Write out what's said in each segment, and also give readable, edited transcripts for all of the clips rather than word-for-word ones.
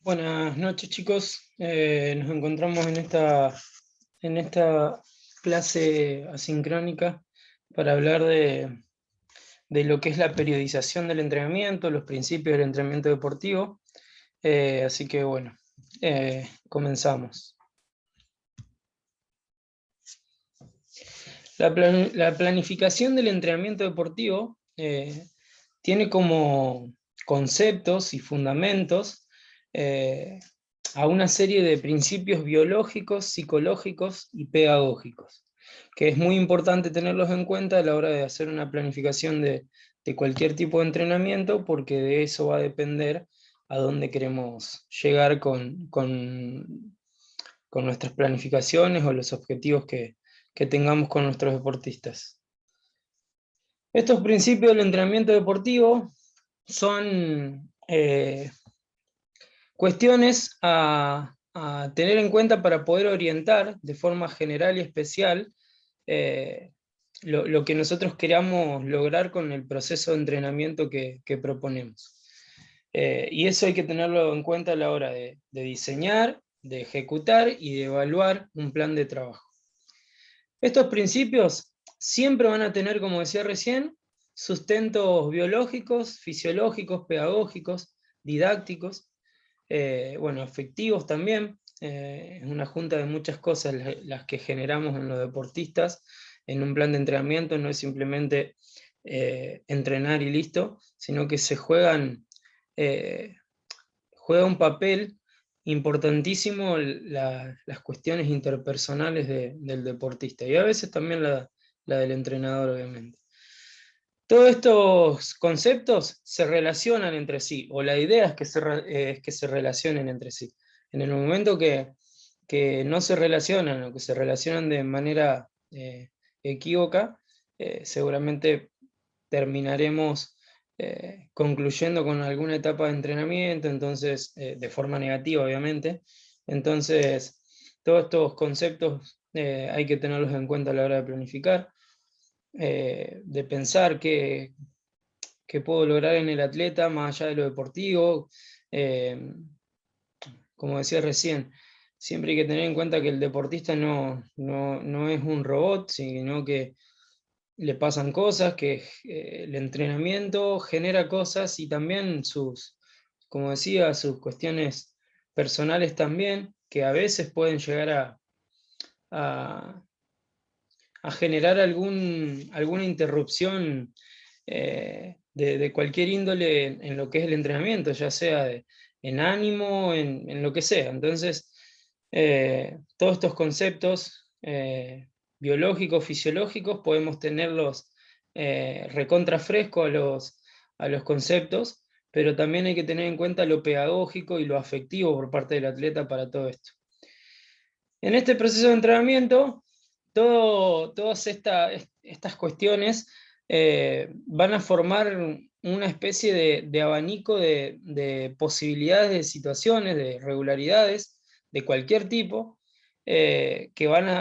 Buenas noches, chicos. Nos encontramos en esta clase asincrónica para hablar de lo que es la periodización del entrenamiento, los principios del entrenamiento deportivo. Así que bueno, comenzamos. La planificación del entrenamiento deportivo tiene como conceptos y fundamentos a una serie de principios biológicos, psicológicos y pedagógicos, que es muy importante tenerlos en cuenta a la hora de hacer una planificación de cualquier tipo de entrenamiento, porque de eso va a depender a dónde queremos llegar con nuestras planificaciones o los objetivos que tengamos con nuestros deportistas. Estos principios del entrenamiento deportivo son cuestiones a tener en cuenta para poder orientar de forma general y especial lo que nosotros queramos lograr con el proceso de entrenamiento que proponemos. Y eso hay que tenerlo en cuenta a la hora de diseñar, de ejecutar y de evaluar un plan de trabajo. Estos principios siempre van a tener, como decía recién, sustentos biológicos, fisiológicos, pedagógicos, didácticos, bueno, afectivos también. Es una junta de muchas cosas las que generamos en los deportistas en un plan de entrenamiento. No es simplemente entrenar y listo, sino que se juega un papel importantísimo las cuestiones interpersonales del deportista, y a veces también la del entrenador, obviamente. Todos estos conceptos se relacionan entre sí, o la idea es que se relacionen entre sí. En el momento que no se relacionan, o que se relacionan de manera equívoca, seguramente terminaremos concluyendo con alguna etapa de entrenamiento, entonces, de forma negativa, obviamente. Entonces, todos estos conceptos hay que tenerlos en cuenta a la hora de planificar, de pensar qué puedo lograr en el atleta más allá de lo deportivo. Como decía recién, siempre hay que tener en cuenta que el deportista no es un robot, sino que le pasan cosas, que el entrenamiento genera cosas, y también como decía, sus cuestiones personales también, que a veces pueden llegar a generar alguna interrupción de cualquier índole en lo que es el entrenamiento, ya sea en ánimo, en lo que sea. Entonces, todos estos conceptos biológicos, fisiológicos, podemos tenerlos recontra fresco a los conceptos, pero también hay que tener en cuenta lo pedagógico y lo afectivo por parte del atleta para todo esto. En este proceso de entrenamiento, todas estas cuestiones van a formar una especie de abanico de posibilidades, de situaciones, de regularidades de cualquier tipo, que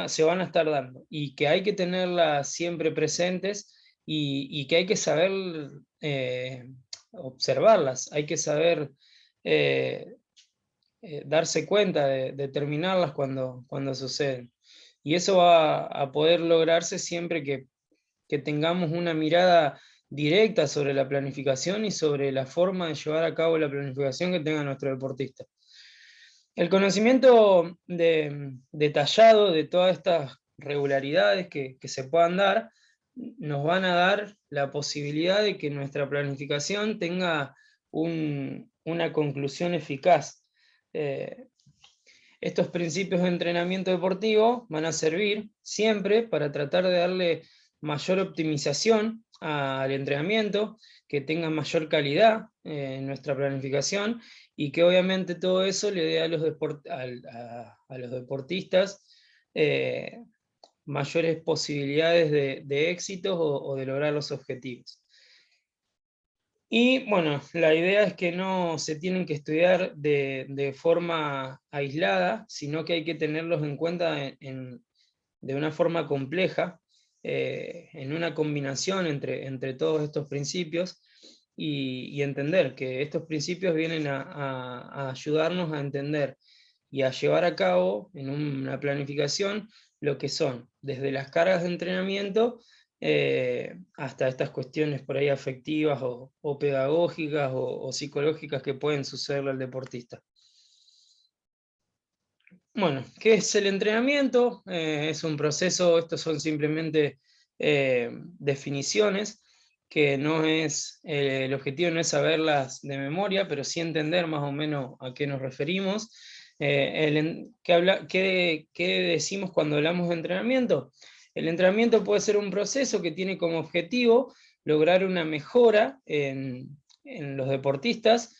se van a estar dando, y que hay que tenerlas siempre presentes, y que hay que saber observarlas, hay que saber darse cuenta de determinarlas cuando suceden. Y eso va a poder lograrse siempre que tengamos una mirada directa sobre la planificación y sobre la forma de llevar a cabo la planificación que tenga nuestro deportista. El conocimiento detallado de todas estas regularidades que se puedan dar, nos van a dar la posibilidad de que nuestra planificación tenga una conclusión eficaz. Estos principios de entrenamiento deportivo van a servir siempre para tratar de darle mayor optimización al entrenamiento, que tenga mayor calidad en nuestra planificación, y que obviamente todo eso le dé a los deportistas mayores posibilidades de éxitos o de lograr los objetivos. Y bueno, la idea es que no se tienen que estudiar de forma aislada, sino que hay que tenerlos en cuenta de una forma compleja, en una combinación entre todos estos principios, y entender que estos principios vienen a ayudarnos a entender y a llevar a cabo en una planificación lo que son desde las cargas de entrenamiento hasta estas cuestiones por ahí afectivas o pedagógicas o psicológicas que pueden sucederle al deportista. Bueno, ¿qué es el entrenamiento? Es un proceso, estos son simplemente definiciones, que no es, el objetivo no es saberlas de memoria, pero sí entender más o menos a qué nos referimos. ¿Qué decimos cuando hablamos de entrenamiento? El entrenamiento puede ser un proceso que tiene como objetivo lograr una mejora en los deportistas,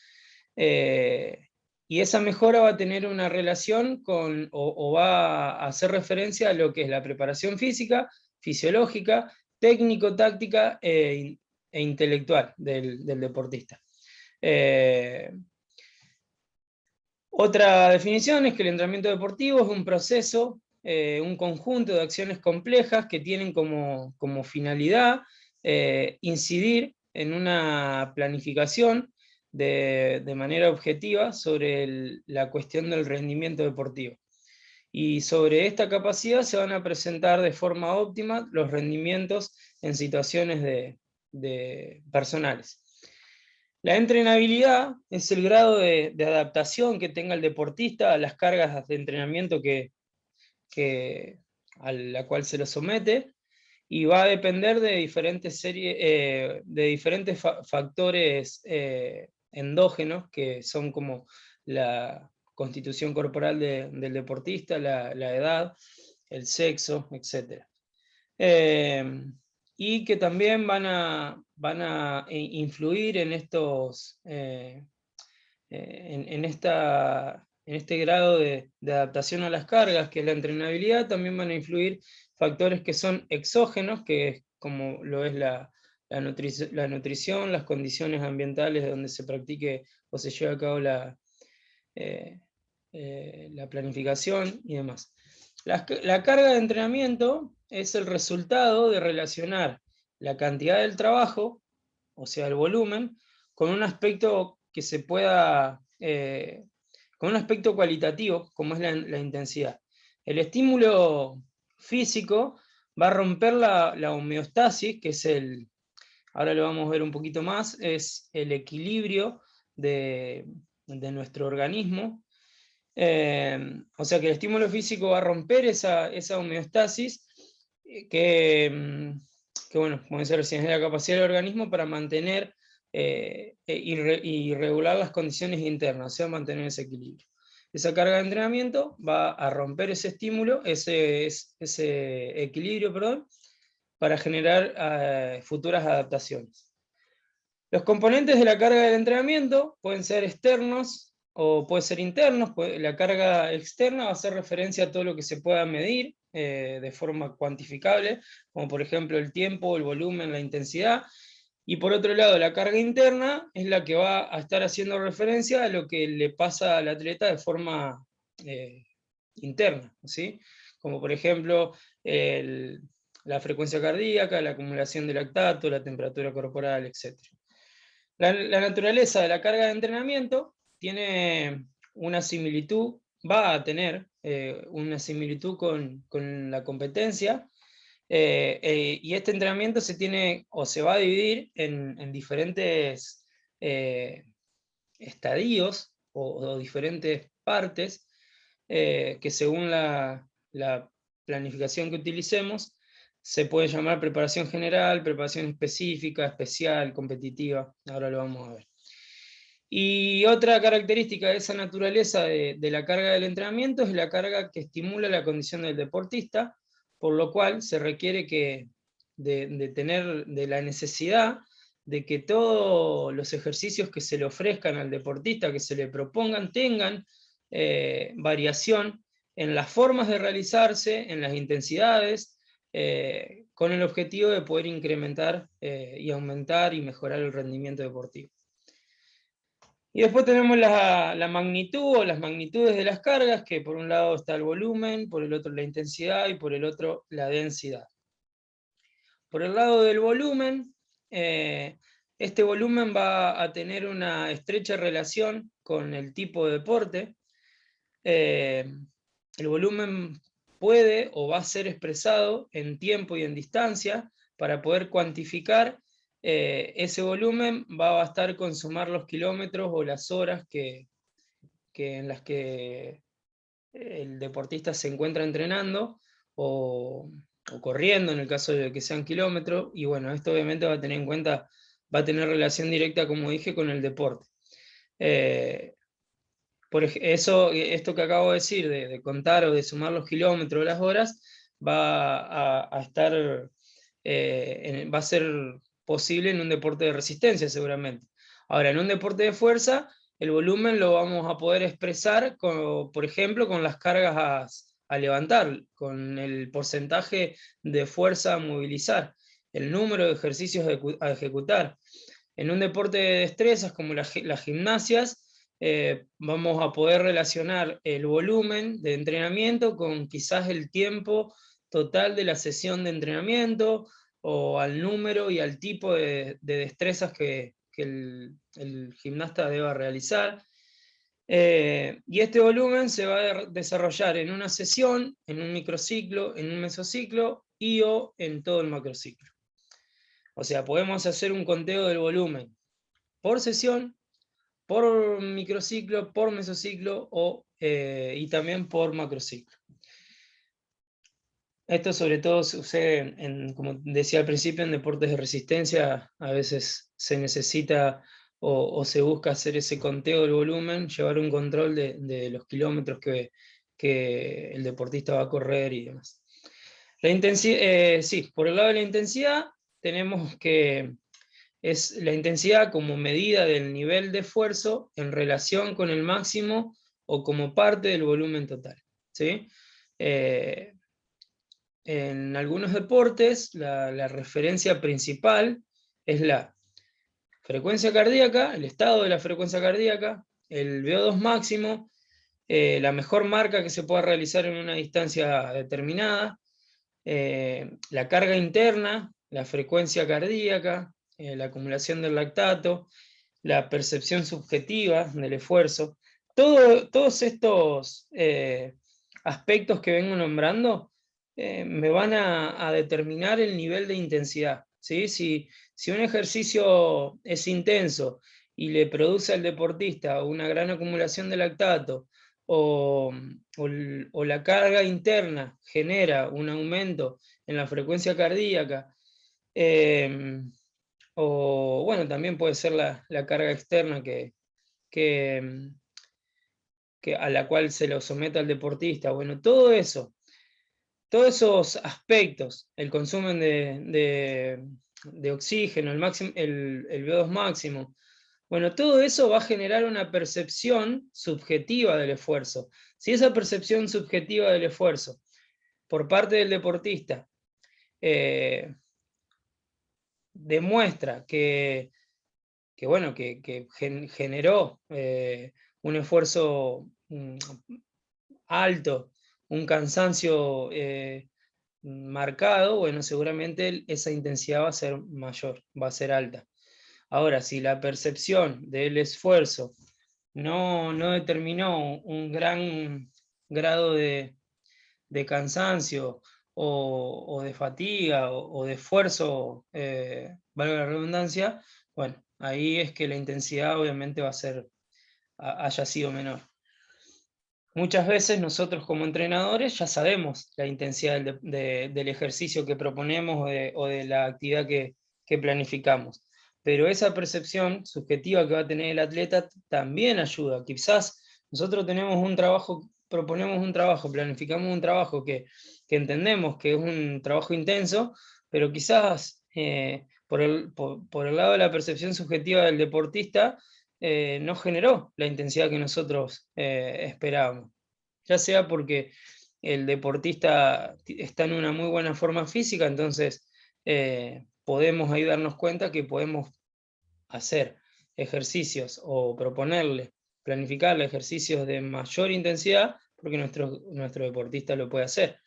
y esa mejora va a tener una relación con, o va a hacer referencia a lo que es la preparación física, fisiológica, técnico-táctica e intelectual del deportista. Otra definición es que el entrenamiento deportivo es un proceso, un conjunto de acciones complejas que tienen como finalidad incidir en una planificación de manera objetiva sobre la cuestión del rendimiento deportivo. Y sobre esta capacidad se van a presentar de forma óptima los rendimientos en situaciones personales. La entrenabilidad es el grado de adaptación que tenga el deportista a las cargas de entrenamiento a la cual se lo somete, y va a depender de diferentes factores endógenos, que son como la constitución corporal del deportista, la edad, el sexo, etc. Y que también van a influir en estos, en este grado de adaptación a las cargas, que es la entrenabilidad. También van a influir factores que son exógenos, que es como lo es la nutrición, las condiciones ambientales donde se practique o se lleve a cabo la planificación y demás. La carga de entrenamiento es el resultado de relacionar la cantidad del trabajo, o sea, el volumen, con un aspecto que se pueda, con un aspecto cualitativo, como es la intensidad. El estímulo físico va a romper la homeostasis, que es ahora lo vamos a ver un poquito más, es el equilibrio de nuestro organismo. O sea que el estímulo físico va a romper esa homeostasis que, bueno, como decía recién, es la capacidad del organismo para mantener y regular las condiciones internas, o sea, mantener ese equilibrio. Esa carga de entrenamiento va a romper ese estímulo, ese equilibrio, perdón, para generar futuras adaptaciones. Los componentes de la carga del entrenamiento pueden ser externos o pueden ser internos. La carga externa va a hacer referencia a todo lo que se pueda medir de forma cuantificable, como por ejemplo el tiempo, el volumen, la intensidad. Y por otro lado, la carga interna es la que va a estar haciendo referencia a lo que le pasa al atleta de forma interna, ¿sí? Como por ejemplo la frecuencia cardíaca, la acumulación de lactato, la temperatura corporal, etc. La naturaleza de la carga de entrenamiento tiene una similitud, va a tener una similitud con la competencia, y este entrenamiento se tiene o se va a dividir en diferentes estadios o diferentes partes que según la planificación que utilicemos se puede llamar preparación general, preparación específica, especial, competitiva. Ahora lo vamos a ver. Y otra característica de esa naturaleza de la carga del entrenamiento es la carga que estimula la condición del deportista, por lo cual se requiere de la necesidad de que todos los ejercicios que se le ofrezcan al deportista, que se le propongan, tengan variación en las formas de realizarse, en las intensidades, con el objetivo de poder incrementar y aumentar y mejorar el rendimiento deportivo. Y después tenemos la magnitud o las magnitudes de las cargas, que por un lado está el volumen, por el otro la intensidad y por el otro la densidad. Por el lado del volumen, este volumen va a tener una estrecha relación con el tipo de deporte. El volumen puede o va a ser expresado en tiempo y en distancia. Para poder cuantificar ese volumen va a bastar con sumar los kilómetros o las horas en las que el deportista se encuentra entrenando o corriendo, en el caso de que sean kilómetros, y bueno, esto obviamente va a tener en cuenta, va a tener relación directa, como dije, con el deporte. Esto que acabo de decir, de contar o de sumar los kilómetros o las horas, va a estar, va a ser posible en un deporte de resistencia seguramente. Ahora, en un deporte de fuerza, el volumen lo vamos a poder expresar, por ejemplo, con las cargas a levantar, con el porcentaje de fuerza a movilizar, el número de ejercicios a ejecutar. En un deporte de destrezas como las gimnasias, vamos a poder relacionar el volumen de entrenamiento con quizás el tiempo total de la sesión de entrenamiento, o al número y al tipo de destrezas que el gimnasta deba realizar. Y este volumen se va a desarrollar en una sesión, en un microciclo, en un mesociclo y o en todo el macrociclo. O sea, podemos hacer un conteo del volumen por sesión, por microciclo, por mesociclo y también por macrociclo. Esto sobre todo sucede, como decía al principio, en deportes de resistencia. A veces se necesita o se busca hacer ese conteo del volumen, llevar un control de los kilómetros que el deportista va a correr y demás. La intensidad, sí, por el lado de la intensidad tenemos que es la intensidad como medida del nivel de esfuerzo en relación con el máximo o como parte del volumen total, ¿sí? En algunos deportes la referencia principal es la frecuencia cardíaca, el estado de la frecuencia cardíaca, el VO2 máximo, la mejor marca que se pueda realizar en una distancia determinada, la carga interna, la frecuencia cardíaca, la acumulación del lactato, la percepción subjetiva del esfuerzo. Todos estos aspectos que vengo nombrando me van a determinar el nivel de intensidad, ¿sí? Si un ejercicio es intenso y le produce al deportista una gran acumulación de lactato, o la carga interna genera un aumento en la frecuencia cardíaca, o bueno, también puede ser la carga externa que, a la cual se lo somete al deportista. Bueno, todo eso, todos esos aspectos, el consumo de oxígeno, el VO2 máximo, bueno, todo eso va a generar una percepción subjetiva del esfuerzo. Si esa percepción subjetiva del esfuerzo por parte del deportista demuestra bueno, que generó un esfuerzo alto, un cansancio marcado, bueno, seguramente esa intensidad va a ser mayor, va a ser alta. Ahora, si la percepción del esfuerzo no determinó un gran grado de cansancio o de fatiga o de esfuerzo, valga la redundancia, bueno, ahí es que la intensidad obviamente haya sido menor. Muchas veces nosotros como entrenadores ya sabemos la intensidad del ejercicio que proponemos o de la actividad que planificamos, pero esa percepción subjetiva que va a tener el atleta también ayuda. Quizás nosotros proponemos un trabajo, planificamos un trabajo que entendemos que es un trabajo intenso, pero quizás por el lado de la percepción subjetiva del deportista, no generó la intensidad que nosotros esperábamos. Ya sea porque el deportista está en una muy buena forma física, entonces podemos ahí darnos cuenta que podemos hacer ejercicios o planificarle ejercicios de mayor intensidad, porque nuestro deportista lo puede hacer.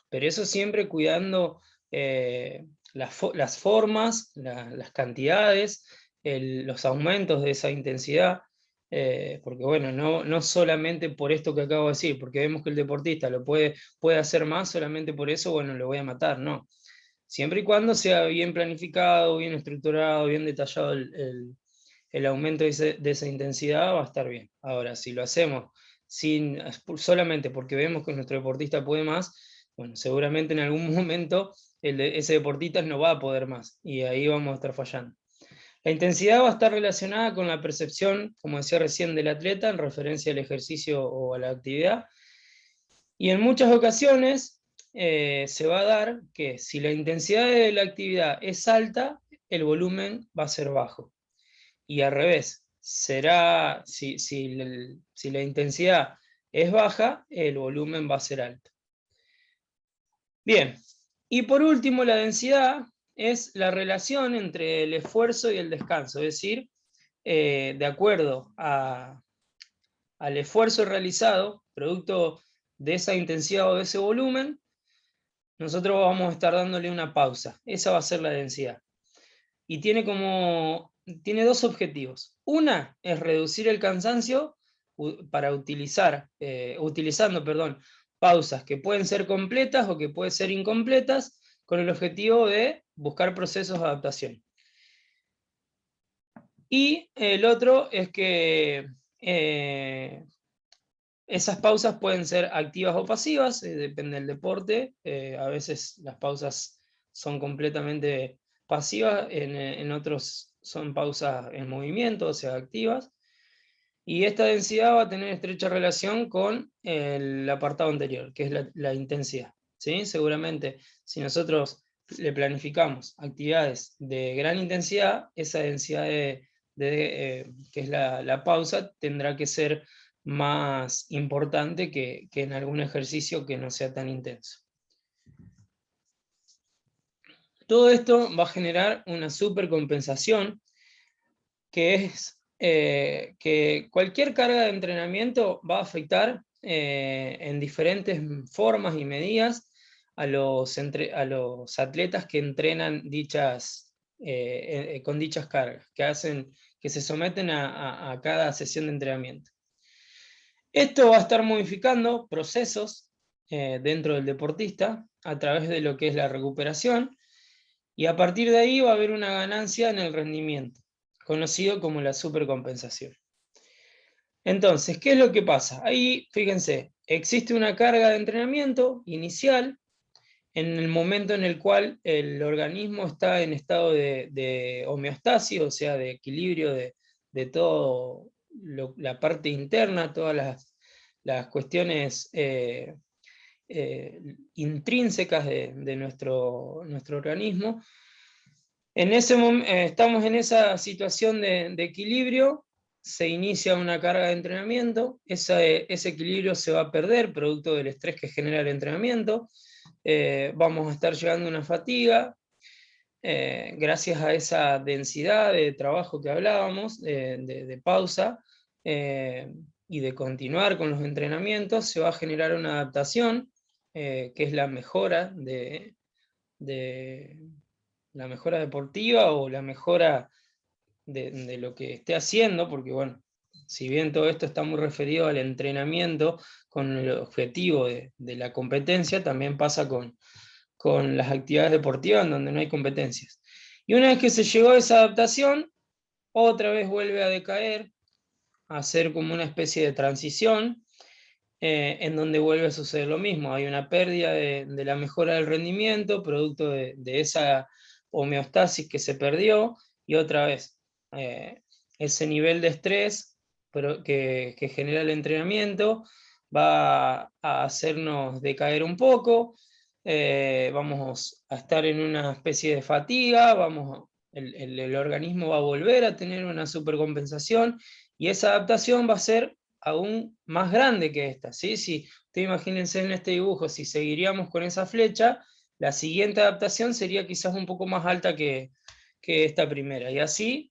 Pero eso siempre cuidando las formas, las cantidades, los aumentos de esa intensidad, porque bueno, no solamente por esto que acabo de decir, porque vemos que el deportista lo puede hacer más, solamente por eso, bueno, lo voy a matar, no. Siempre y cuando sea bien planificado, bien estructurado, bien detallado el aumento de esa intensidad, va a estar bien. Ahora, si lo hacemos solamente porque vemos que nuestro deportista puede más, bueno, seguramente en algún momento ese deportista no va a poder más, y ahí vamos a estar fallando. La intensidad va a estar relacionada con la percepción, como decía recién, del atleta en referencia al ejercicio o a la actividad. Y en muchas ocasiones se va a dar que si la intensidad de la actividad es alta, el volumen va a ser bajo. Y al revés, será, si la intensidad es baja, el volumen va a ser alto. Bien, y por último, la densidad es la relación entre el esfuerzo y el descanso, es decir, de acuerdo al esfuerzo realizado, producto de esa intensidad o de ese volumen, nosotros vamos a estar dándole una pausa. Esa va a ser la densidad. Y tiene dos objetivos. Una es reducir el cansancio para utilizando pausas que pueden ser completas o que pueden ser incompletas, con el objetivo de buscar procesos de adaptación. Y el otro es que esas pausas pueden ser activas o pasivas, depende del deporte. A veces las pausas son completamente pasivas, en otros son pausas en movimiento, o sea, activas. Y esta densidad va a tener estrecha relación con el apartado anterior, que es la intensidad. ¿Sí? Seguramente, si nosotros le planificamos actividades de gran intensidad, esa densidad que es la pausa, tendrá que ser más importante que en algún ejercicio que no sea tan intenso. Todo esto va a generar una supercompensación, que es que cualquier carga de entrenamiento va a afectar en diferentes formas y medidas a los atletas que entrenan con dichas cargas, que se someten a cada sesión de entrenamiento. Esto va a estar modificando procesos dentro del deportista a través de lo que es la recuperación, y a partir de ahí va a haber una ganancia en el rendimiento, conocido como la supercompensación. Entonces, ¿qué es lo que pasa? Ahí, fíjense, existe una carga de entrenamiento inicial en el momento en el cual el organismo está en estado de homeostasis, o sea, de equilibrio de todo la parte interna, todas las cuestiones intrínsecas de nuestro organismo. Estamos en esa situación de equilibrio, se inicia una carga de entrenamiento, ese equilibrio se va a perder producto del estrés que genera el entrenamiento, vamos a estar llegando a una fatiga, gracias a esa densidad de trabajo que hablábamos, de pausa, y de continuar con los entrenamientos, se va a generar una adaptación, que es la mejora la mejora deportiva o la mejora de lo que esté haciendo, porque bueno, si bien todo esto está muy referido al entrenamiento con el objetivo de la competencia, también pasa con las actividades deportivas en donde no hay competencias. Y una vez que se llegó a esa adaptación, otra vez vuelve a decaer, a hacer como una especie de transición, en donde vuelve a suceder lo mismo. Hay una pérdida de la mejora del rendimiento, producto de esa homeostasis que se perdió, y otra vez, ese nivel de estrés que genera el entrenamiento va a hacernos decaer un poco, vamos a estar en una especie de fatiga, el organismo va a volver a tener una supercompensación, y esa adaptación va a ser aún más grande que esta, ¿sí? Si ustedes imagínense en este dibujo, si seguiríamos con esa flecha, la siguiente adaptación sería quizás un poco más alta que esta primera, y así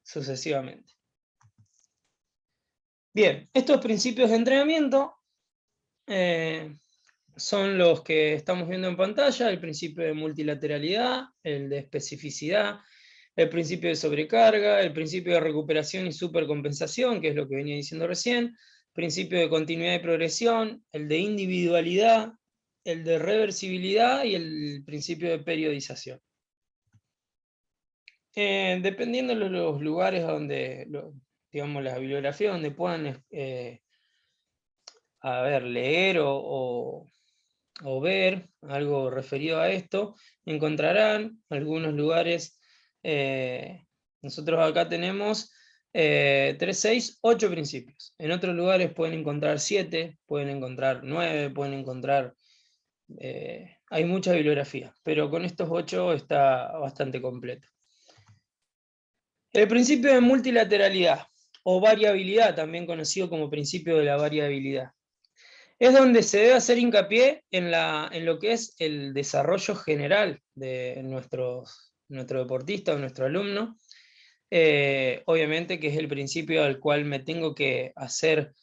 sucesivamente. Bien, estos principios de entrenamiento son los que estamos viendo en pantalla: el principio de multilateralidad, el de especificidad, el principio de sobrecarga, el principio de recuperación y supercompensación, que es lo que venía diciendo recién, principio de continuidad y progresión, el de individualidad, el de reversibilidad y el principio de periodización. Dependiendo de los lugares donde, digamos, la bibliografía donde puedan leer o ver algo referido a esto, encontrarán algunos lugares. Nosotros acá tenemos 3, 6, 8 principios. En otros lugares pueden encontrar 7, pueden encontrar 9, pueden encontrar... hay mucha bibliografía, pero con estos 8 está bastante completo. El principio de multilateralidad, o variabilidad, también conocido como principio de la variabilidad, es donde se debe hacer hincapié en lo que es el desarrollo general de nuestro deportista o nuestro alumno. Obviamente que es el principio al cual me tengo que hacer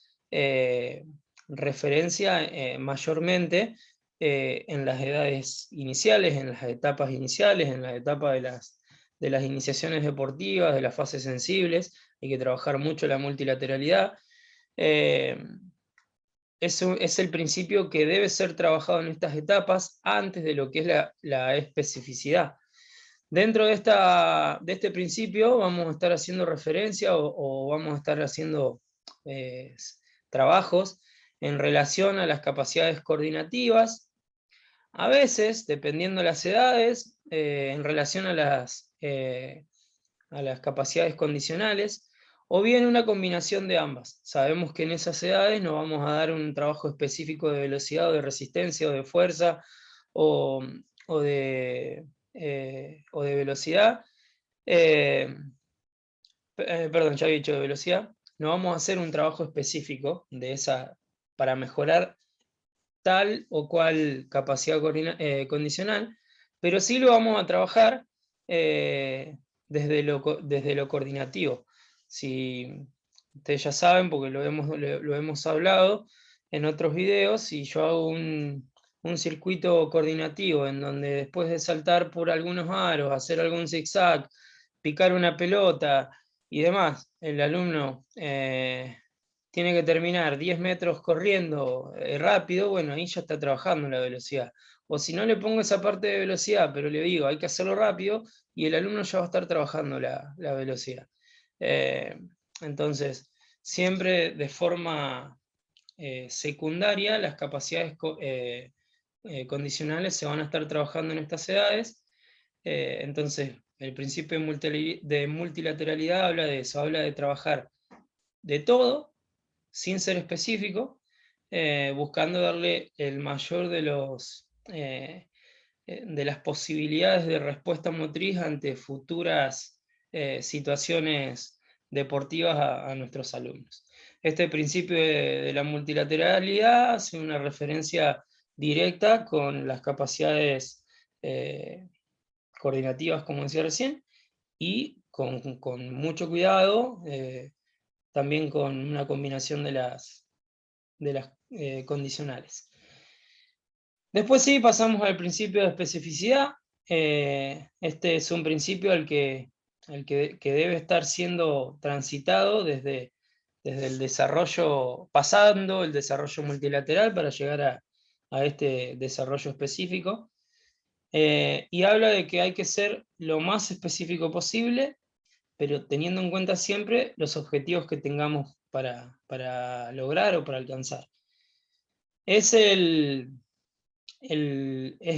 referencia mayormente en las edades iniciales, en las etapas iniciales, en la etapa de las iniciaciones deportivas, de las fases sensibles. Hay que trabajar mucho la multilateralidad. Es el principio que debe ser trabajado en estas etapas antes de lo que es la especificidad. Dentro de este principio vamos a estar haciendo referencia o vamos a estar haciendo trabajos en relación a las capacidades coordinativas, a veces, dependiendo de las edades, en relación a las capacidades condicionales, o bien una combinación de ambas. Sabemos que en esas edades nos vamos a dar un trabajo específico de velocidad, o de resistencia, o de fuerza, o de velocidad. Perdón, ya había dicho de velocidad. No vamos a hacer un trabajo específico para mejorar tal o cual capacidad condicional, pero sí lo vamos a trabajar desde lo coordinativo. Si ustedes ya saben, porque lo hemos hablado en otros videos, si yo hago un circuito coordinativo en donde después de saltar por algunos aros, hacer algún zigzag, picar una pelota y demás, el alumno tiene que terminar 10 metros corriendo rápido, bueno, ahí ya está trabajando la velocidad. O si no le pongo esa parte de velocidad, pero le digo, hay que hacerlo rápido, y el alumno ya va a estar trabajando la velocidad. Entonces, siempre de forma secundaria, las capacidades condicionales se van a estar trabajando en estas edades. Entonces, el principio de multilateralidad habla de eso, habla de trabajar de todo, sin ser específico, buscando darle el mayor de las posibilidades de respuesta motriz ante futuras situaciones deportivas a nuestros alumnos. Este principio de la multilateralidad hace una referencia directa con las capacidades coordinativas, como decía recién, y con mucho cuidado, también con una combinación de las condicionales. Después sí, pasamos al principio de especificidad. Este es un principio que debe estar siendo transitado desde el desarrollo, pasando el desarrollo multilateral para llegar a este desarrollo específico. Y habla de que hay que ser lo más específico posible, pero teniendo en cuenta siempre los objetivos que tengamos para lograr o para alcanzar. Es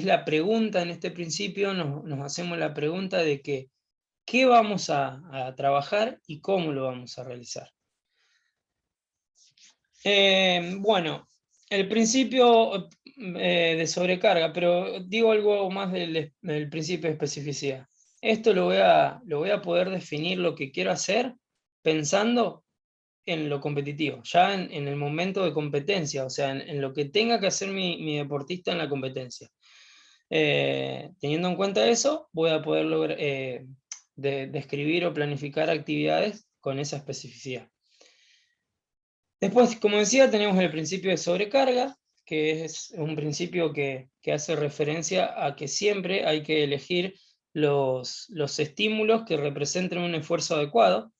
la pregunta en este principio, nos hacemos la pregunta de qué vamos a trabajar y cómo lo vamos a realizar. Bueno, el principio de sobrecarga, pero digo algo más del principio de especificidad. Esto lo voy a poder definir lo que quiero hacer pensando en lo competitivo, ya en el momento de competencia, o sea, en lo que tenga que hacer mi deportista en la competencia. Teniendo en cuenta eso, voy a poder lograr describir o planificar actividades con esa especificidad. Después, como decía, tenemos el principio de sobrecarga, que es un principio que hace referencia a que siempre hay que elegir los estímulos que representen un esfuerzo adecuado,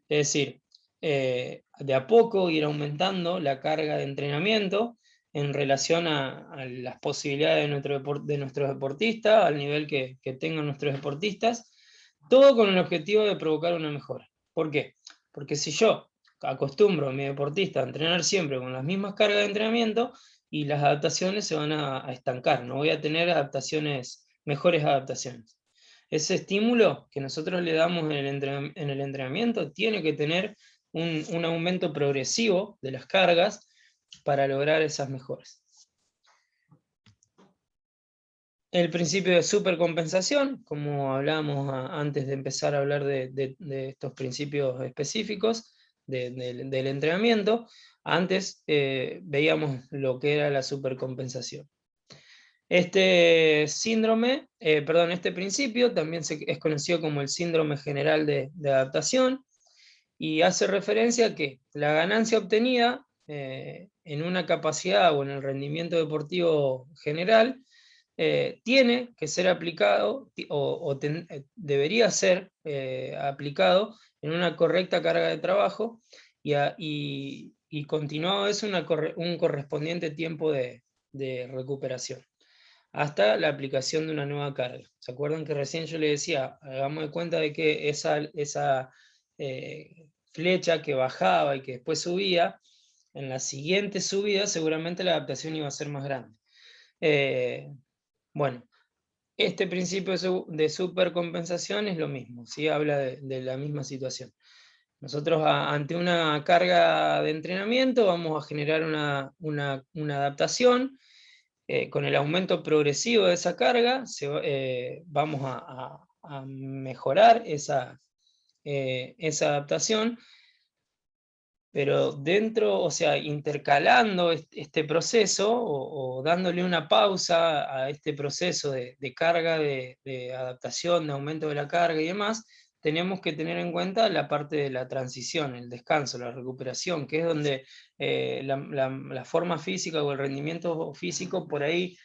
es decir, de a poco ir aumentando la carga de entrenamiento en relación a las posibilidades de nuestros deportistas, al nivel que tengan nuestros deportistas, todo con el objetivo de provocar una mejora. ¿Por qué? Porque si yo acostumbro a mi deportista a entrenar siempre con las mismas cargas de entrenamiento, y las adaptaciones se van a estancar, no voy a tener mejores adaptaciones. Ese estímulo que nosotros le damos en el entrenamiento tiene que tener un aumento progresivo de las cargas para lograr esas mejoras. El principio de supercompensación, como hablábamos antes de empezar a hablar de estos principios específicos del entrenamiento, antes veíamos lo que era la supercompensación. Este principio también es conocido como el síndrome general de adaptación, y hace referencia a que la ganancia obtenida en una capacidad o en el rendimiento deportivo general tiene que ser aplicado debería ser aplicado en una correcta carga de trabajo, y continuado es un correspondiente tiempo de recuperación hasta la aplicación de una nueva carga. ¿Se acuerdan que recién yo les decía, hagamos de cuenta de que esa flecha que bajaba y que después subía, en la siguiente subida seguramente la adaptación iba a ser más grande? Bueno, este principio de supercompensación es lo mismo, ¿sí? Habla de la misma situación. Nosotros ante una carga de entrenamiento vamos a generar una adaptación. Con el aumento progresivo de esa carga vamos a mejorar esa adaptación, pero dentro, o sea, intercalando este proceso o dándole una pausa a este proceso de carga, de adaptación, de aumento de la carga y demás, tenemos que tener en cuenta la parte de la transición, el descanso, la recuperación, que es donde la forma física o el rendimiento físico por ahí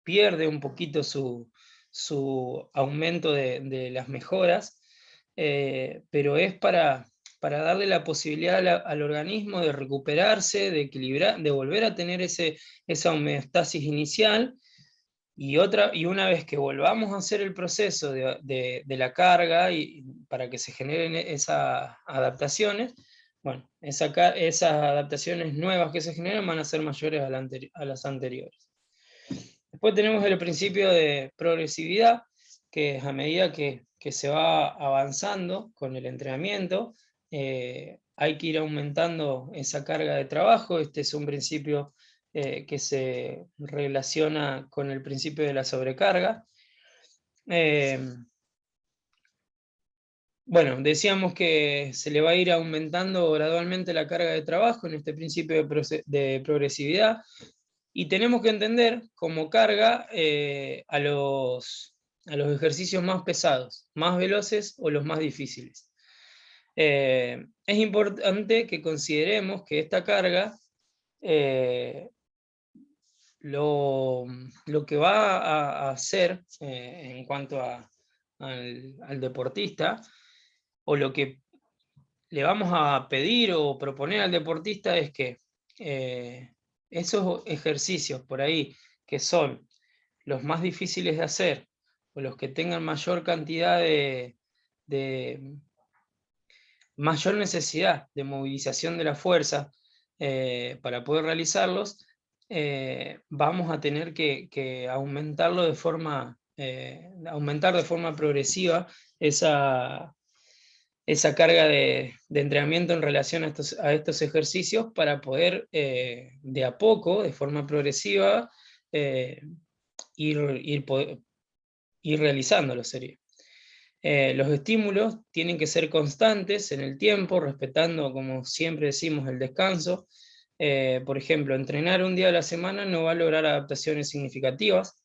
pierde un poquito su aumento de las mejoras, pero es para darle la posibilidad al organismo de recuperarse, de equilibrar, de volver a tener esa homeostasis inicial, y una vez que volvamos a hacer el proceso de la carga y para que se generen esas adaptaciones, bueno, esas adaptaciones nuevas que se generan van a ser mayores a las anteriores. Después tenemos el principio de progresividad, que es a medida que se va avanzando con el entrenamiento, hay que ir aumentando esa carga de trabajo. Este es un principio que se relaciona con el principio de la sobrecarga. Bueno, decíamos que se le va a ir aumentando gradualmente la carga de trabajo en este principio de progresividad, y tenemos que entender como carga a los ejercicios más pesados, más veloces o los más difíciles. Es importante que consideremos que esta carga, lo que va a hacer en cuanto al deportista, o lo que le vamos a pedir o proponer al deportista, es que esos ejercicios por ahí que son los más difíciles de hacer, o los que tengan mayor cantidad mayor necesidad de movilización de la fuerza para poder realizarlos, vamos a tener que aumentarlo aumentar de forma progresiva esa carga de entrenamiento en relación a estos ejercicios, para poder de a poco, de forma progresiva, ir realizándolo sería. Los estímulos tienen que ser constantes en el tiempo, respetando, como siempre decimos, el descanso. Por ejemplo, entrenar un día a la semana no va a lograr adaptaciones significativas,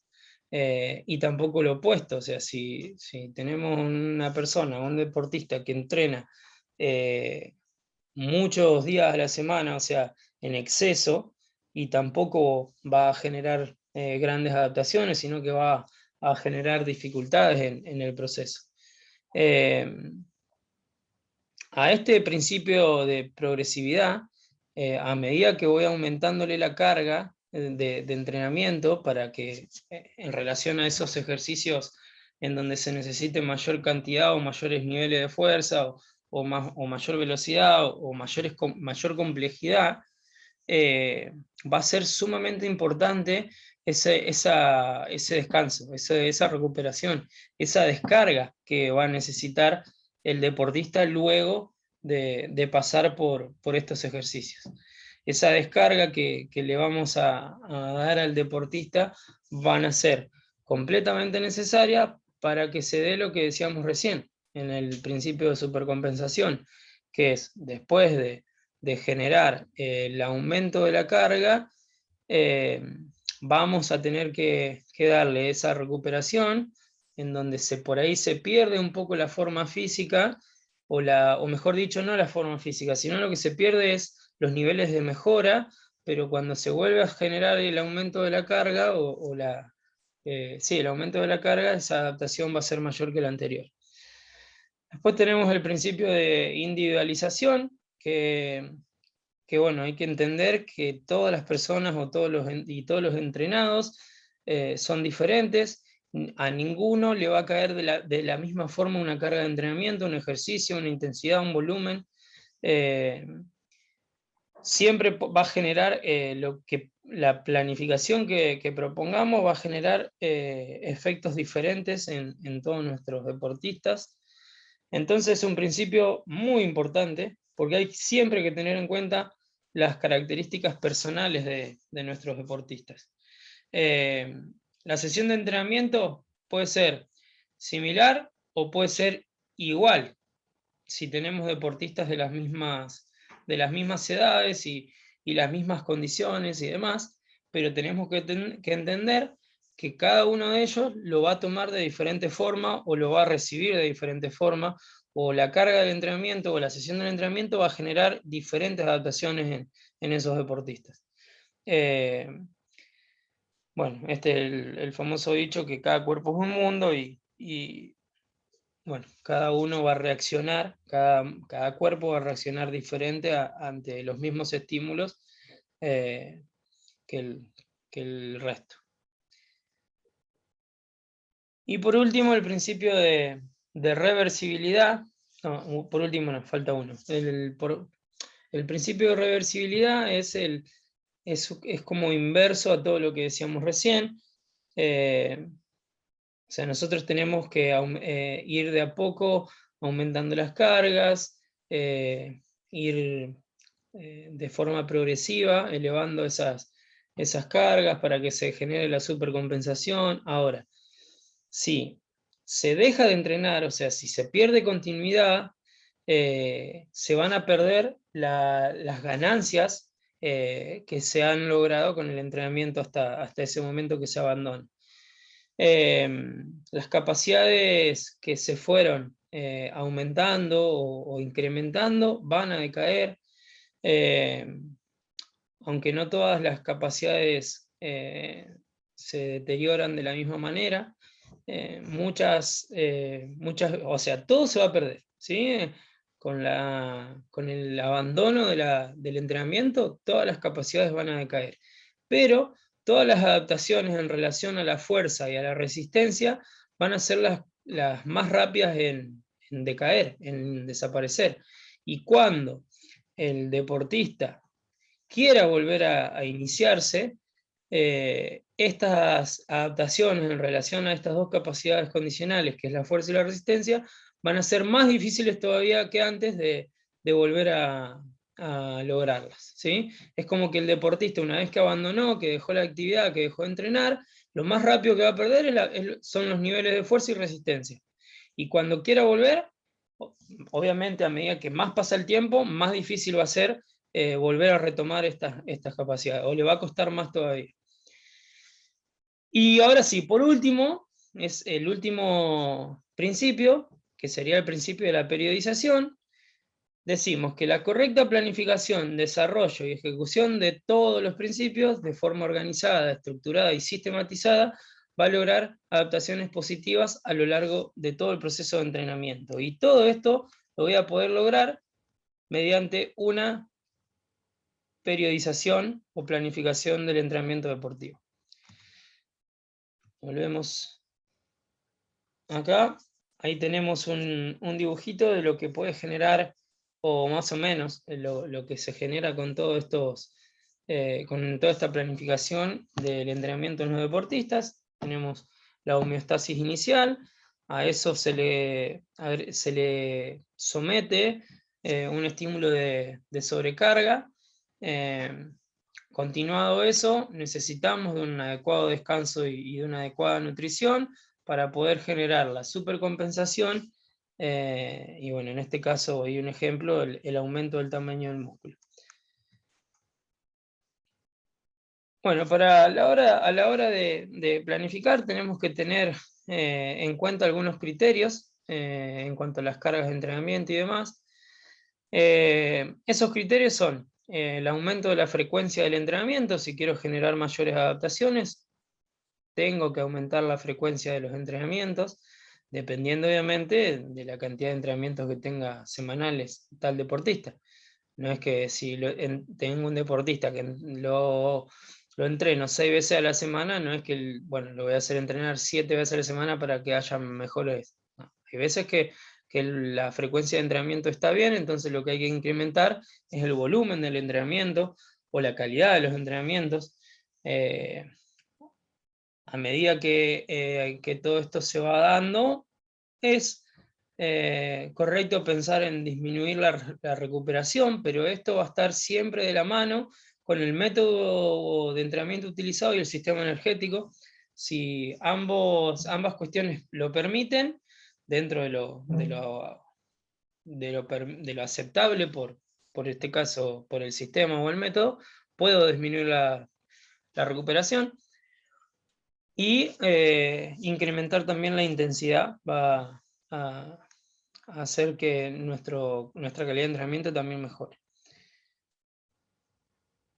y tampoco lo opuesto. O sea, si tenemos una persona, un deportista que entrena muchos días a la semana, o sea, en exceso, y tampoco va a generar grandes adaptaciones, sino que va a generar dificultades en el proceso. A este principio de progresividad, a medida que voy aumentándole la carga de entrenamiento para que en relación a esos ejercicios en donde se necesite mayor cantidad o mayores niveles de fuerza o mayor velocidad o mayor complejidad, va a ser sumamente importante ese descanso, esa recuperación, esa descarga que va a necesitar el deportista luego de pasar por estos ejercicios. Esa descarga que le vamos a dar al deportista van a ser completamente necesarias para que se dé lo que decíamos recién, en el principio de supercompensación, que es después de generar el aumento de la carga, vamos a tener que darle esa recuperación, en donde por ahí se pierde un poco la forma física, o mejor dicho, no la forma física, sino lo que se pierde es los niveles de mejora, pero cuando se vuelve a generar el aumento de la carga, el aumento de la carga, esa adaptación va a ser mayor que la anterior. Después tenemos el principio de individualización, que bueno, hay que entender que todas las personas todos los entrenados son diferentes. A ninguno le va a caer de la misma forma una carga de entrenamiento, un ejercicio, una intensidad, un volumen. Siempre va a generar la planificación que propongamos va a generar efectos diferentes en todos nuestros deportistas. Entonces es un principio muy importante, porque hay siempre que tener en cuenta las características personales de nuestros deportistas. La sesión de entrenamiento puede ser similar o puede ser igual, si tenemos deportistas de las mismas edades y las mismas condiciones y demás, pero tenemos que entender que cada uno de ellos lo va a tomar de diferente forma o lo va a recibir de diferente forma, o la carga del entrenamiento o la sesión del entrenamiento va a generar diferentes adaptaciones en esos deportistas. Bueno, este es el famoso dicho que cada cuerpo es un mundo y bueno, cada uno va a reaccionar, cada cuerpo va a reaccionar diferente ante los mismos estímulos que el resto. Y por último, el principio de reversibilidad. No, por último nos falta uno. El principio de reversibilidad es como inverso a todo lo que decíamos recién. O sea, nosotros tenemos que ir de a poco aumentando las cargas, ir de forma progresiva elevando esas cargas para que se genere la supercompensación. Ahora, si se deja de entrenar, o sea, si se pierde continuidad, se van a perder las ganancias que se han logrado con el entrenamiento hasta ese momento que se abandona. Las capacidades que se fueron aumentando o incrementando van a decaer, aunque no todas las capacidades se deterioran de la misma manera. Muchas, o sea, todo se va a perder, ¿sí? Con el abandono del entrenamiento, todas las capacidades van a decaer. Pero todas las adaptaciones en relación a la fuerza y a la resistencia van a ser las más rápidas en decaer, en desaparecer. Y cuando el deportista quiera volver a iniciarse, estas adaptaciones en relación a estas dos capacidades condicionales, que es la fuerza y la resistencia, van a ser más difíciles todavía que antes de volver a lograrlas, ¿sí? Es como que el deportista, una vez que abandonó, que dejó la actividad, que dejó de entrenar, lo más rápido que va a perder son los niveles de fuerza y resistencia. Y cuando quiera volver, obviamente a medida que más pasa el tiempo, más difícil va a ser volver a retomar estas capacidades, o le va a costar más todavía. Y ahora sí, por último, es el último principio, que sería el principio de la periodización. Decimos que la correcta planificación, desarrollo y ejecución de todos los principios de forma organizada, estructurada y sistematizada va a lograr adaptaciones positivas a lo largo de todo el proceso de entrenamiento. Y todo esto lo voy a poder lograr mediante una periodización o planificación del entrenamiento deportivo. Volvemos acá. Ahí tenemos un dibujito de lo que puede generar, o más o menos lo que se genera con todos estos, con toda esta planificación del entrenamiento en los deportistas. Tenemos la homeostasis inicial, a eso se le somete un estímulo de sobrecarga. Continuado eso, necesitamos de un adecuado descanso y de una adecuada nutrición para poder generar la supercompensación, y bueno, en este caso hay un ejemplo, el aumento del tamaño del músculo. Bueno, a la hora de planificar tenemos que tener en cuenta algunos criterios en cuanto a las cargas de entrenamiento y demás. Esos criterios son el aumento de la frecuencia del entrenamiento. Si quiero generar mayores adaptaciones, tengo que aumentar la frecuencia de los entrenamientos, dependiendo obviamente de la cantidad de entrenamientos que tenga semanales tal deportista. No es que si tengo un deportista que lo entreno 6 veces a la semana, no es que lo voy a hacer entrenar 7 veces a la semana para que haya mejores. No. Hay veces que la frecuencia de entrenamiento está bien, entonces lo que hay que incrementar es el volumen del entrenamiento o la calidad de los entrenamientos. A medida que todo esto se va dando, es correcto pensar en disminuir la recuperación, pero esto va a estar siempre de la mano con el método de entrenamiento utilizado y el sistema energético. Si ambas cuestiones lo permiten, dentro de lo aceptable por este caso, por el sistema o el método, puedo disminuir la recuperación. Y incrementar también la intensidad va a hacer que nuestra calidad de entrenamiento también mejore.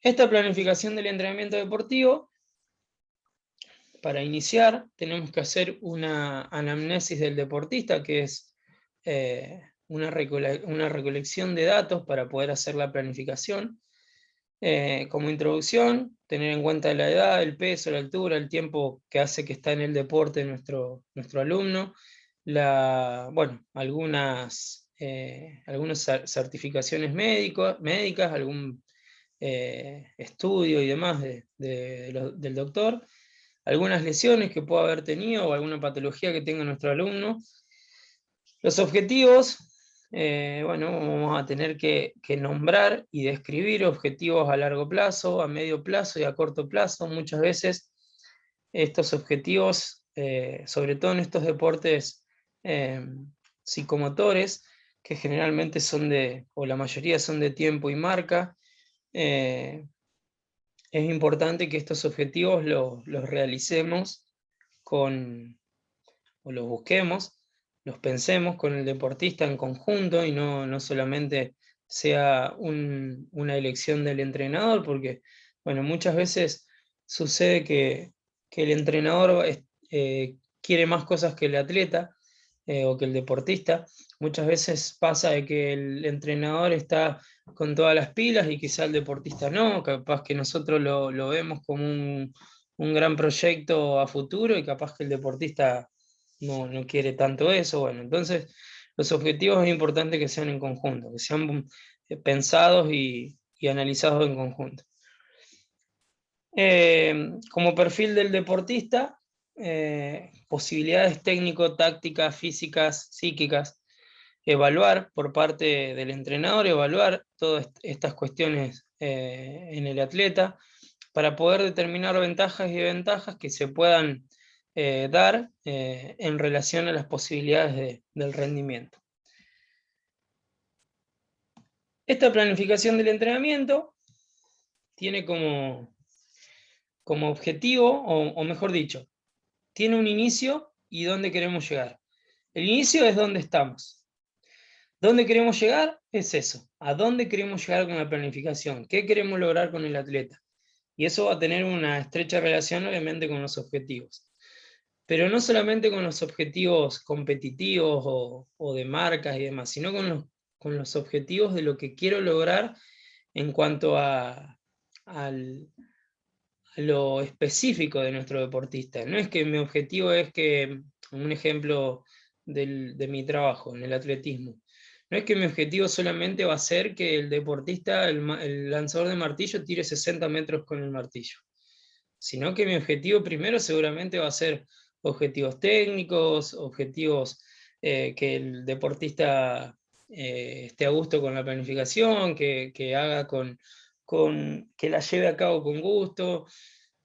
Esta planificación del entrenamiento deportivo, para iniciar, tenemos que hacer una anamnesis del deportista, que es una recolección de datos para poder hacer la planificación. Como introducción, tener en cuenta la edad, el peso, la altura, el tiempo que hace que está en el deporte nuestro alumno, algunas certificaciones médicas, algún estudio y demás del doctor, algunas lesiones que pueda haber tenido o alguna patología que tenga nuestro alumno. Los objetivos, vamos a tener que nombrar y describir objetivos a largo plazo, a medio plazo y a corto plazo. Muchas veces estos objetivos, sobre todo en estos deportes psicomotores, que generalmente o la mayoría son de tiempo y marca, es importante que estos objetivos los realicemos o los busquemos, los pensemos con el deportista en conjunto y no solamente sea una elección del entrenador, porque muchas veces sucede que el entrenador quiere más cosas que el atleta o que el deportista. Muchas veces pasa de que el entrenador está con todas las pilas y quizá el deportista no, capaz que nosotros lo vemos como un gran proyecto a futuro y capaz que el deportista no quiere tanto eso. Entonces los objetivos es importante que sean en conjunto, que sean pensados y analizados en conjunto. Como perfil del deportista, posibilidades técnico-tácticas, físicas, psíquicas, evaluar por parte del entrenador, evaluar todas estas cuestiones en el atleta, para poder determinar ventajas y desventajas que se puedan dar en relación a las posibilidades del rendimiento. Esta planificación del entrenamiento tiene como objetivo, o mejor dicho, tiene un inicio y dónde queremos llegar. El inicio es dónde estamos. ¿Dónde queremos llegar? Es eso. ¿A dónde queremos llegar con la planificación? ¿Qué queremos lograr con el atleta? Y eso va a tener una estrecha relación, obviamente, con los objetivos. pero no solamente con los objetivos competitivos o de marcas y demás, sino con los objetivos de lo que quiero lograr en cuanto a lo específico de nuestro deportista. No es que mi objetivo es que, un ejemplo de mi trabajo en el atletismo, no es que mi objetivo solamente va a ser que el deportista, el lanzador de martillo, tire 60 metros con el martillo, sino que mi objetivo primero seguramente va a ser objetivos técnicos, objetivos que el deportista esté a gusto con la planificación, que haga que la lleve a cabo con gusto,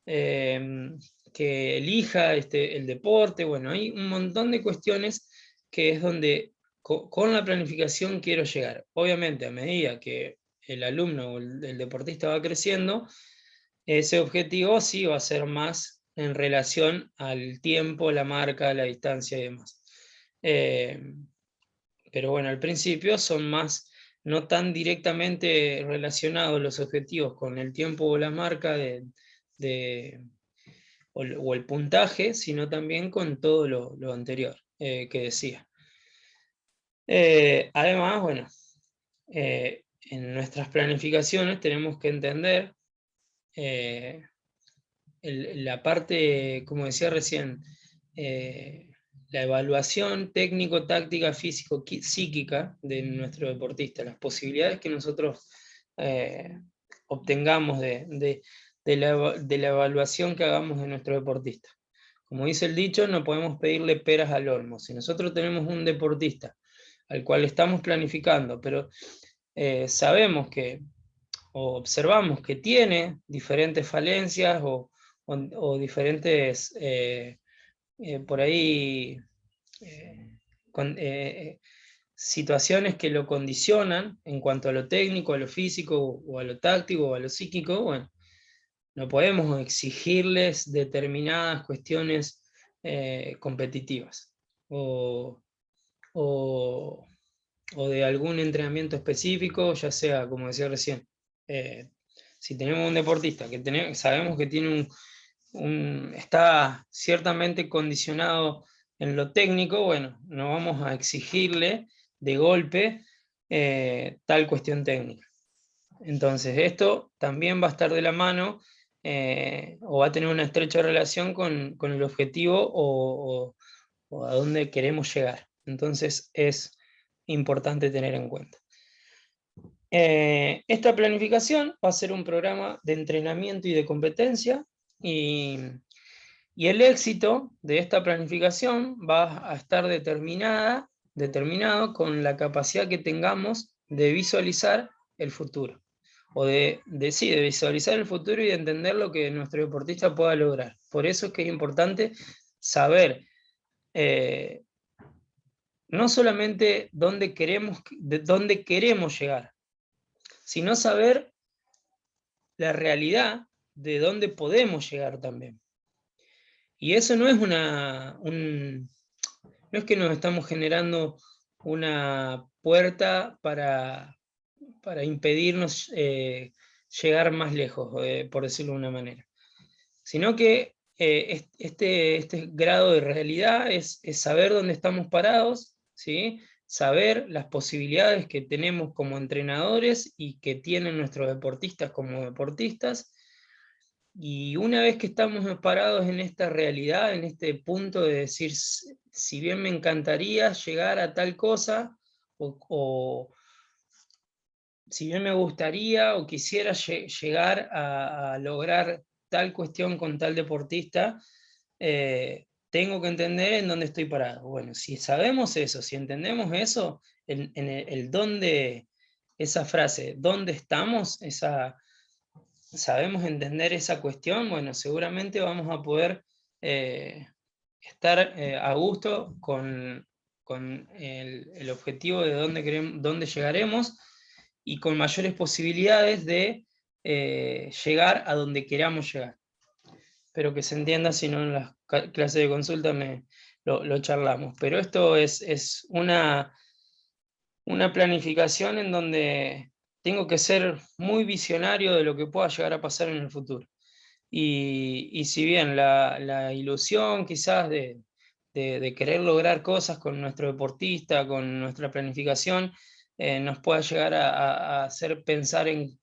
que elija el deporte. Bueno, hay un montón de cuestiones que es donde con la planificación quiero llegar. Obviamente, a medida que el alumno o el deportista va creciendo, ese objetivo sí va a ser más en relación al tiempo, la marca, la distancia y demás. Pero bueno, al principio son más, no tan directamente relacionados los objetivos con el tiempo o la marca o el puntaje, sino también con todo lo anterior que decía. Además, bueno, en nuestras planificaciones tenemos que entender la parte, como decía recién, la evaluación técnico, táctica, físico, psíquica de nuestro deportista, las posibilidades que nosotros obtengamos de la evaluación que hagamos de nuestro deportista. Como dice el dicho, no podemos pedirle peras al olmo. Si nosotros tenemos un deportista al cual estamos planificando, pero sabemos que, o observamos que tiene diferentes falencias o diferentes, por ahí, con, situaciones que lo condicionan en cuanto a lo técnico, a lo físico, o a lo táctico, o a lo psíquico. Bueno, no podemos exigirles determinadas cuestiones competitivas o, o, o de algún entrenamiento específico, ya sea, como decía recién, si tenemos un deportista que sabemos que tiene está ciertamente condicionado en lo técnico, bueno, no vamos a exigirle de golpe tal cuestión técnica. Entonces, esto también va a estar de la mano o va a tener una estrecha relación con el objetivo o a dónde queremos llegar. Entonces, es importante tener en cuenta. Esta planificación va a ser un programa de entrenamiento y de competencia, y el éxito de esta planificación va a estar determinado con la capacidad que tengamos de visualizar el futuro, o de visualizar el futuro y de entender lo que nuestro deportista pueda lograr. Por eso es que es importante saber no solamente de dónde queremos llegar, sino saber la realidad de dónde podemos llegar también. Y eso no es no es que nos estamos generando una puerta para impedirnos llegar más lejos, por decirlo de una manera, sino que este grado de realidad es saber dónde estamos parados, ¿sí? Saber las posibilidades que tenemos como entrenadores y que tienen nuestros deportistas como deportistas. Y una vez que estamos parados en esta realidad, en este punto de decir, si bien me encantaría llegar a tal cosa, o si bien me gustaría o quisiera llegar a lograr tal cuestión con tal deportista, tengo que entender en dónde estoy parado. Bueno, si sabemos eso, si entendemos eso, en el dónde, esa frase, ¿dónde estamos? Sabemos entender esa cuestión, bueno, seguramente vamos a poder estar a gusto con el objetivo de dónde llegaremos, y con mayores posibilidades de llegar a donde queramos llegar. Espero que se entienda, si no en las clases de consulta lo charlamos. Pero esto es una planificación en donde tengo que ser muy visionario de lo que pueda llegar a pasar en el futuro. Y si bien la ilusión quizás de querer lograr cosas con nuestro deportista, con nuestra planificación, nos pueda llegar a hacer pensar en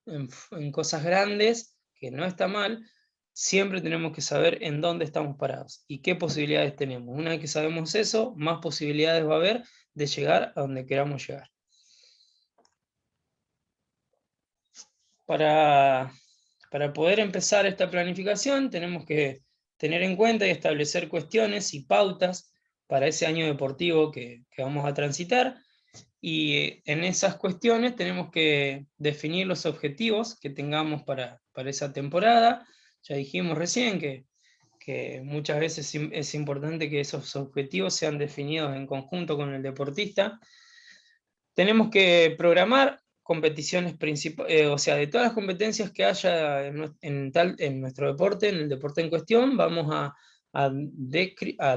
cosas grandes, que no está mal, siempre tenemos que saber en dónde estamos parados y qué posibilidades tenemos. Una vez que sabemos eso, más posibilidades va a haber de llegar a donde queramos llegar. Para poder empezar esta planificación tenemos que tener en cuenta y establecer cuestiones y pautas para ese año deportivo que vamos a transitar, y en esas cuestiones tenemos que definir los objetivos que tengamos para esa temporada. Ya dijimos recién que muchas veces es importante que esos objetivos sean definidos en conjunto con el deportista. Tenemos que programar competiciones principales, o sea, de todas las competencias que haya en nuestro deporte, en el deporte en cuestión, vamos a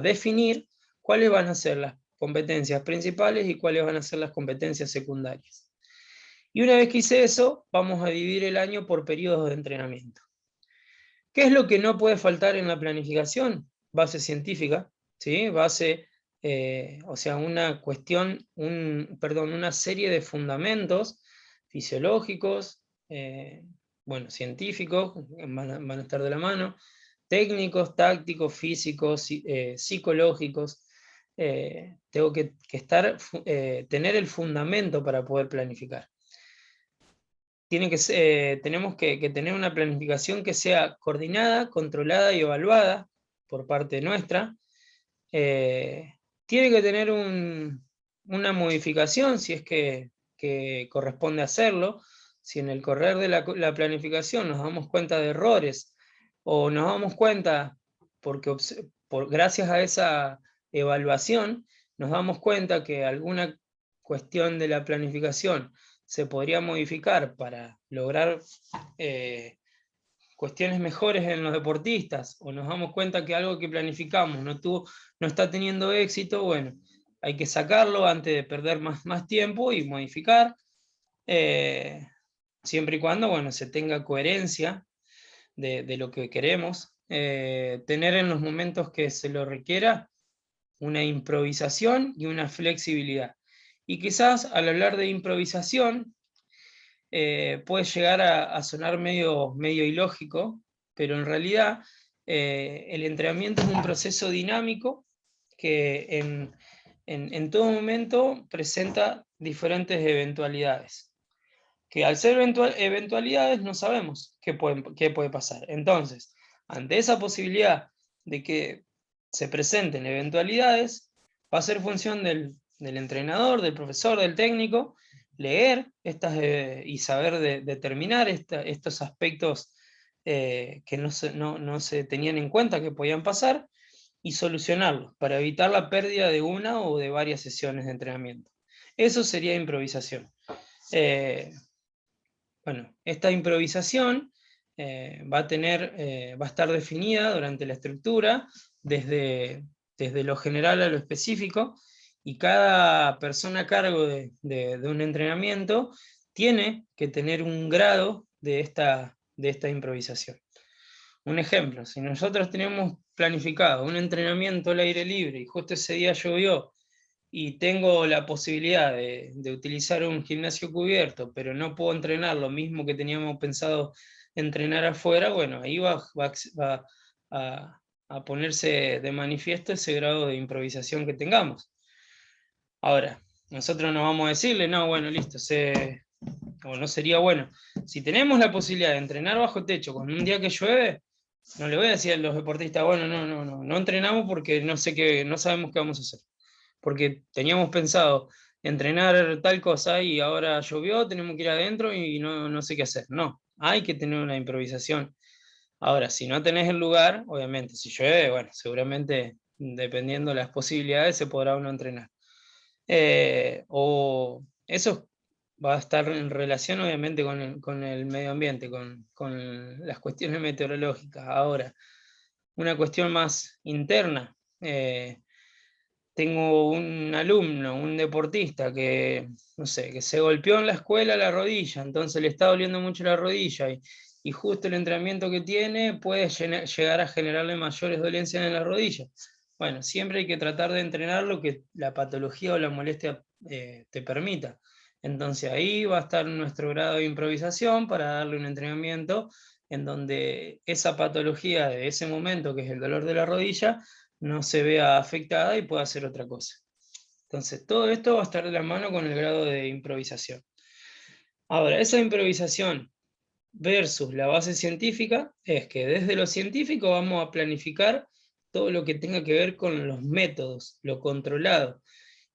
definir cuáles van a ser las competencias principales y cuáles van a ser las competencias secundarias. Y una vez que hice eso, vamos a dividir el año por periodos de entrenamiento. ¿Qué es lo que no puede faltar en la planificación? Base científica, ¿sí? O sea, una cuestión, una serie de fundamentos fisiológicos, bueno, científicos, van a estar de la mano, técnicos, tácticos, físicos, psicológicos. Tengo que tener el fundamento para poder planificar. Tenemos que tener una planificación que sea coordinada, controlada y evaluada por parte nuestra. Tiene que tener una modificación si es que corresponde hacerlo. Si en el correr de la planificación nos damos cuenta de errores, o nos damos cuenta, gracias a esa evaluación, nos damos cuenta que alguna cuestión de la planificación se podría modificar para lograr cuestiones mejores en los deportistas, o nos damos cuenta que algo que planificamos no está teniendo éxito, bueno, hay que sacarlo antes de perder más tiempo y modificar, siempre y cuando, bueno, se tenga coherencia de lo que queremos. Tener en los momentos que se lo requiera una improvisación y una flexibilidad. Y quizás al hablar de improvisación, puede llegar a sonar medio ilógico, pero en realidad el entrenamiento es un proceso dinámico que en todo momento presenta diferentes eventualidades, que al ser eventualidades no sabemos qué puede pasar. Entonces, ante esa posibilidad de que se presenten eventualidades, va a ser función del entrenador, del profesor, del técnico, leer y saber determinar estos aspectos que no se tenían en cuenta que podían pasar, y solucionarlos para evitar la pérdida de una o de varias sesiones de entrenamiento. Eso sería improvisación. Bueno, esta improvisación va a estar definida durante la estructura desde lo general a lo específico, y cada persona a cargo de un entrenamiento tiene que tener un grado de esta improvisación. Un ejemplo, si nosotros tenemos planificado un entrenamiento al aire libre y justo ese día llovió y tengo la posibilidad de utilizar un gimnasio cubierto, pero no puedo entrenar lo mismo que teníamos pensado entrenar afuera, bueno, ahí va a ponerse de manifiesto ese grado de improvisación que tengamos. Ahora, nosotros no vamos a decirle, no, bueno, listo, o no sería bueno. Si tenemos la posibilidad de entrenar bajo techo con un día que llueve, no le voy a decir a los deportistas, bueno, no entrenamos porque no sabemos qué vamos a hacer. Porque teníamos pensado entrenar tal cosa y ahora llovió, tenemos que ir adentro y no sé qué hacer. No, hay que tener una improvisación. Ahora, si no tenés el lugar, obviamente, si llueve, bueno, seguramente, dependiendo de las posibilidades, se podrá uno entrenar. O eso va a estar en relación, obviamente, con el medio ambiente, con las cuestiones meteorológicas. Ahora, una cuestión más interna. Tengo un alumno, un deportista que, no sé, que se golpeó en la escuela la rodilla, entonces le está doliendo mucho la rodilla y justo el entrenamiento que tiene puede llegar a generarle mayores dolencias en la rodilla. Bueno, siempre hay que tratar de entrenar lo que la patología o la molestia te permita. Entonces ahí va a estar nuestro grado de improvisación para darle un entrenamiento en donde esa patología de ese momento, que es el dolor de la rodilla, no se vea afectada y pueda hacer otra cosa. Entonces todo esto va a estar de la mano con el grado de improvisación. Ahora, esa improvisación versus la base científica es que desde lo científico vamos a planificar todo lo que tenga que ver con los métodos, lo controlado.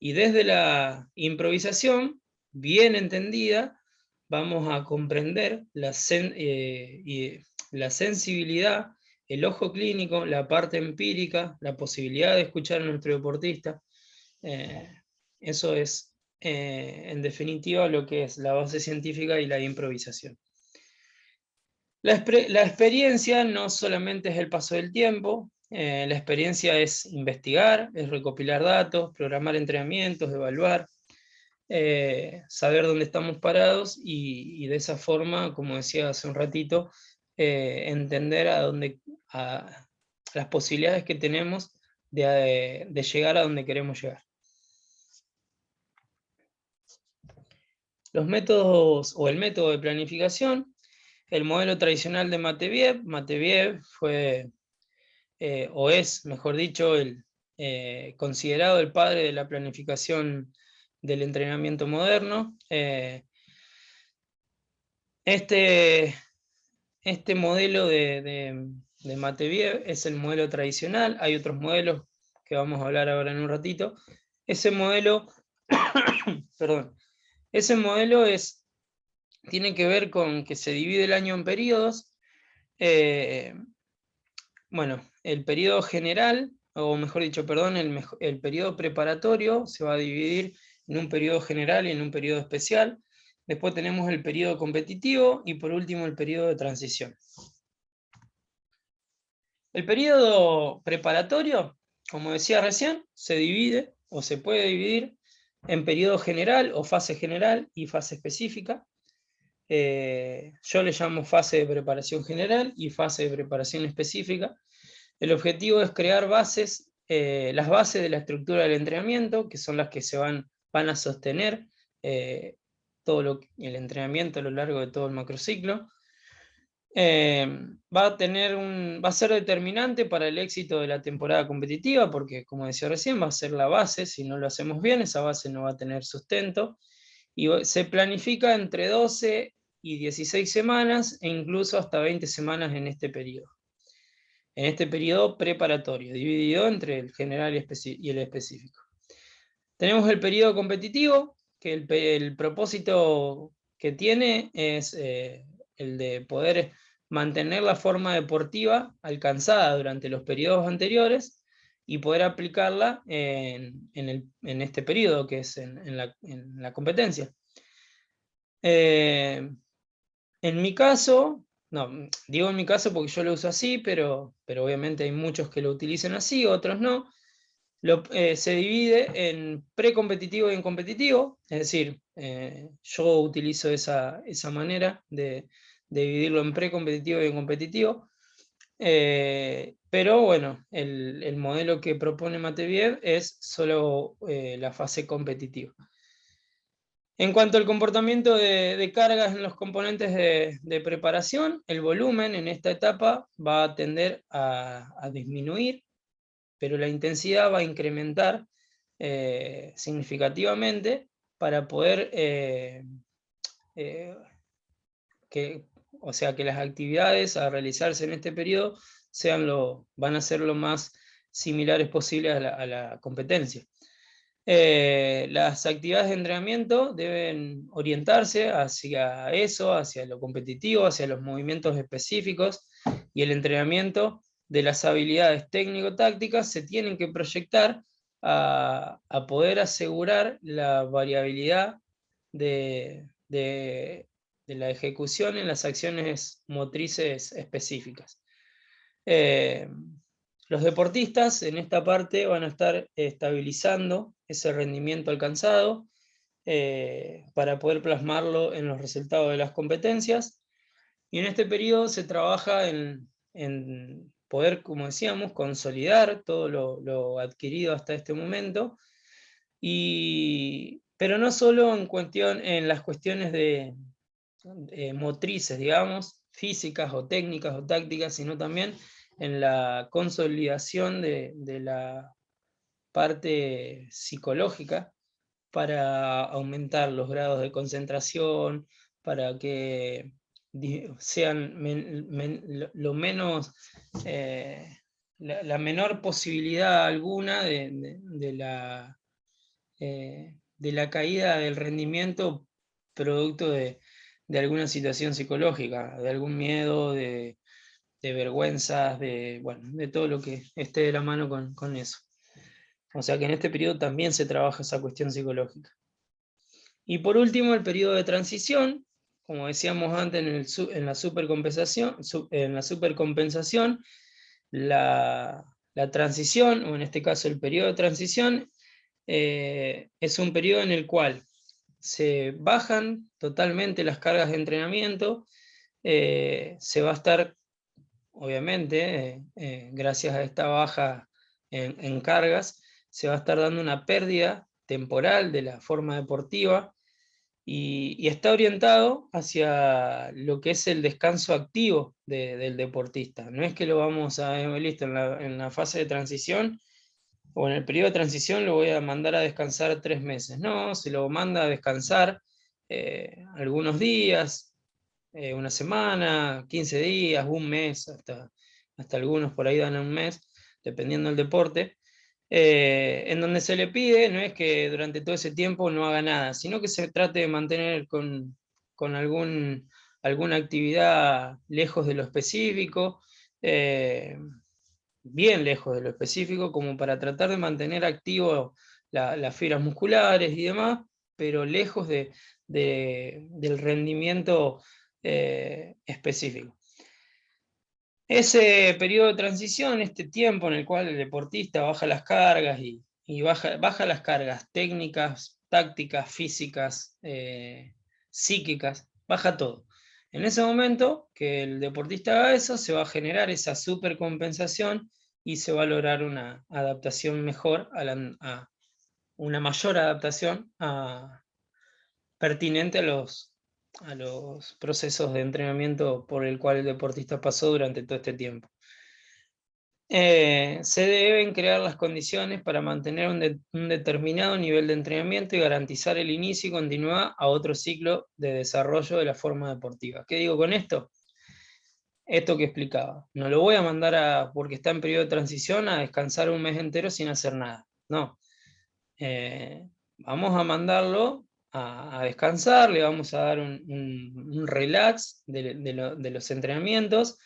Y desde la improvisación, bien entendida, vamos a comprender la sensibilidad, el ojo clínico, la parte empírica, la posibilidad de escuchar a nuestro deportista. Eso es, en definitiva, lo que es la base científica y la improvisación. La experiencia no solamente es el paso del tiempo, la experiencia es investigar, es recopilar datos, programar entrenamientos, evaluar, saber dónde estamos parados y de esa forma, como decía hace un ratito, entender las posibilidades que tenemos de llegar a donde queremos llegar. Los métodos o el método de planificación, el modelo tradicional de Matveev. Matveev fue, o es, mejor dicho, considerado el padre de la planificación del entrenamiento moderno. Este modelo de Matveev es el modelo tradicional. Hay otros modelos que vamos a hablar ahora en un ratito. Ese modelo, perdón, ese modelo tiene que ver con que se divide el año en periodos. Bueno, el periodo general, o mejor dicho, perdón, el periodo preparatorio se va a dividir en un periodo general y en un periodo especial. Después tenemos el periodo competitivo y por último el periodo de transición. El periodo preparatorio, como decía recién, se divide o se puede dividir en periodo general o fase general y fase específica. Yo le llamo fase de preparación general y fase de preparación específica. El objetivo es crear bases, las bases de la estructura del entrenamiento, que son las que van a sostener todo el entrenamiento a lo largo de todo el macrociclo. Va a ser determinante para el éxito de la temporada competitiva, porque como decía recién, va a ser la base. Si no lo hacemos bien, esa base no va a tener sustento, y se planifica entre 12 y 16 semanas, e incluso hasta 20 semanas en este periodo preparatorio, dividido entre el general y el específico. Tenemos el periodo competitivo, que el propósito que tiene es el de poder mantener la forma deportiva alcanzada durante los periodos anteriores y poder aplicarla en este periodo, que es en la competencia. En mi caso, no, digo en mi caso porque yo lo uso así, pero obviamente hay muchos que lo utilizan así, otros no. Se divide en precompetitivo y en competitivo, es decir, yo utilizo esa manera de dividirlo en precompetitivo y en competitivo, pero bueno, el modelo que propone Matveev es solo la fase competitiva. En cuanto al comportamiento de cargas en los componentes de preparación, el volumen en esta etapa va a tender a disminuir, pero la intensidad va a incrementar significativamente para poder que las actividades a realizarse en este periodo van a ser lo más similares posibles a la competencia. Las actividades de entrenamiento deben orientarse hacia eso, hacia lo competitivo, hacia los movimientos específicos, y el entrenamiento de las habilidades técnico-tácticas se tienen que proyectar a poder asegurar la variabilidad de la ejecución en las acciones motrices específicas. Los deportistas en esta parte van a estar estabilizando ese rendimiento alcanzado para poder plasmarlo en los resultados de las competencias. Y en este periodo se trabaja en poder, como decíamos, consolidar todo lo adquirido hasta este momento, pero no solo en las cuestiones motrices, digamos, físicas o técnicas o tácticas, sino también en la consolidación de la parte psicológica para aumentar los grados de concentración, para que sean lo menos, la menor posibilidad alguna de la caída del rendimiento producto de alguna situación psicológica, de algún miedo, de vergüenzas, bueno, de todo lo que esté de la mano con eso. O sea que en este periodo también se trabaja esa cuestión psicológica. Y por último, el periodo de transición, como decíamos antes en la supercompensación, la transición, o en este caso el periodo de transición, es un periodo en el cual se bajan totalmente las cargas de entrenamiento, se va a estar, obviamente, gracias a esta baja en cargas, se va a estar dando una pérdida temporal de la forma deportiva, y está orientado hacia lo que es el descanso activo del deportista. No es que lo vamos a, listo, en la fase de transición o en el periodo de transición lo voy a mandar a descansar 3 meses. No, se lo manda a descansar algunos días, una semana, 15 días, un mes, hasta algunos por ahí dan un mes, dependiendo del deporte. En donde se le pide no es que durante todo ese tiempo no haga nada, sino que se trate de mantener con alguna actividad lejos de lo específico, bien lejos de lo específico, como para tratar de mantener activo las fibras musculares y demás, pero lejos del rendimiento específico. Ese periodo de transición, este tiempo en el cual el deportista baja las cargas y baja las cargas técnicas, tácticas, físicas, psíquicas, baja todo. En ese momento que el deportista haga eso, se va a generar esa supercompensación y se va a lograr una adaptación mejor, una mayor adaptación pertinente a los procesos de entrenamiento por el cual el deportista pasó durante todo este tiempo. Se deben crear las condiciones para mantener un determinado nivel de entrenamiento y garantizar el inicio y continuidad a otro ciclo de desarrollo de la forma deportiva. ¿Qué digo con esto? Esto que explicaba. No lo voy a mandar porque está en periodo de transición a descansar un mes entero sin hacer nada. No. Vamos a mandarlo a descansar, le vamos a dar un relax de los entrenamientos,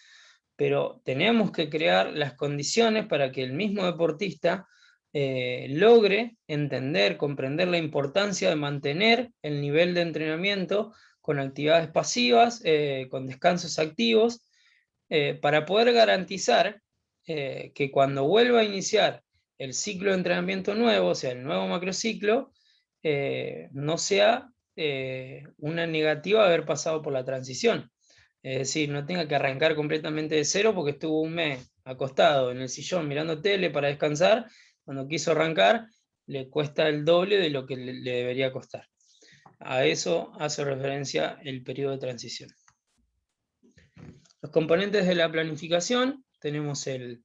pero tenemos que crear las condiciones para que el mismo deportista logre entender, comprender la importancia de mantener el nivel de entrenamiento con actividades pasivas, con descansos activos, para poder garantizar que cuando vuelva a iniciar el ciclo de entrenamiento nuevo, o sea, el nuevo macrociclo, no sea una negativa haber pasado por la transición. Es decir, no tenga que arrancar completamente de cero porque estuvo un mes acostado en el sillón mirando tele para descansar, cuando quiso arrancar le cuesta el doble de lo que le debería costar. A eso hace referencia el periodo de transición. Los componentes de la planificación, tenemos el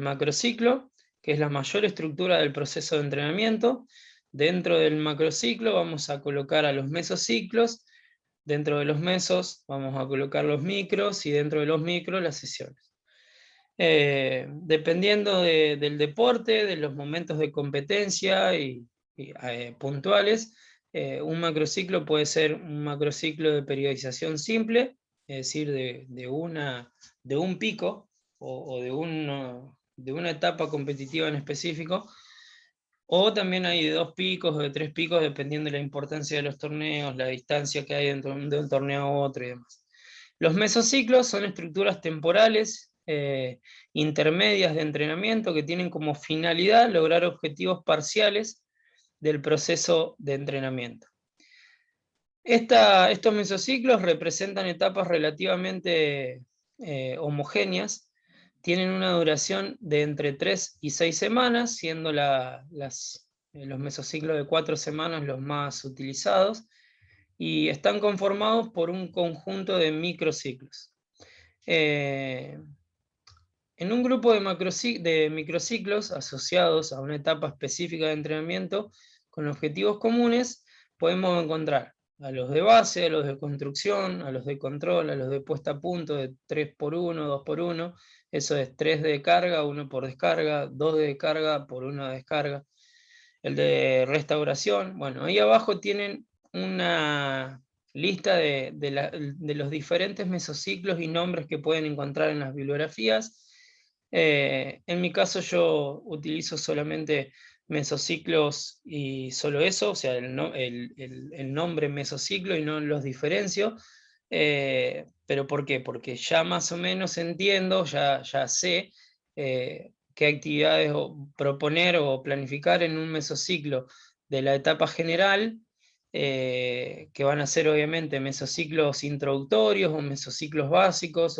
macrociclo, que es la mayor estructura del proceso de entrenamiento. Dentro del macrociclo vamos a colocar a los mesociclos, dentro de los mesos vamos a colocar los micros y dentro de los micros las sesiones. Dependiendo del deporte, de los momentos de competencia y puntuales, un macrociclo puede ser un macrociclo de periodización simple, es decir, de un pico o de una etapa competitiva en específico, o también hay de 2 picos o de 3 picos, dependiendo de la importancia de los torneos, la distancia que hay dentro de un torneo a otro y demás. Los mesociclos son estructuras temporales intermedias de entrenamiento que tienen como finalidad lograr objetivos parciales del proceso de entrenamiento. Estos mesociclos representan etapas relativamente homogéneas, tienen una duración de entre 3 y 6 semanas, siendo los mesociclos de 4 semanas los más utilizados, y están conformados por un conjunto de microciclos. En un grupo de microciclos asociados a una etapa específica de entrenamiento con objetivos comunes, podemos encontrar a los de base, a los de construcción, a los de control, a los de puesta a punto de 3x1, 2x1, eso es 3 de carga, 1 por descarga, 2 de carga por 1 de descarga. El de restauración, bueno, ahí abajo tienen una lista de los diferentes mesociclos y nombres que pueden encontrar en las bibliografías. En mi caso yo utilizo solamente mesociclos y solo eso, o sea, el nombre mesociclo y no los diferencio. ¿Pero por qué? Porque ya más o menos entiendo, ya sé qué actividades proponer o planificar en un mesociclo de la etapa general, que van a ser obviamente mesociclos introductorios o mesociclos básicos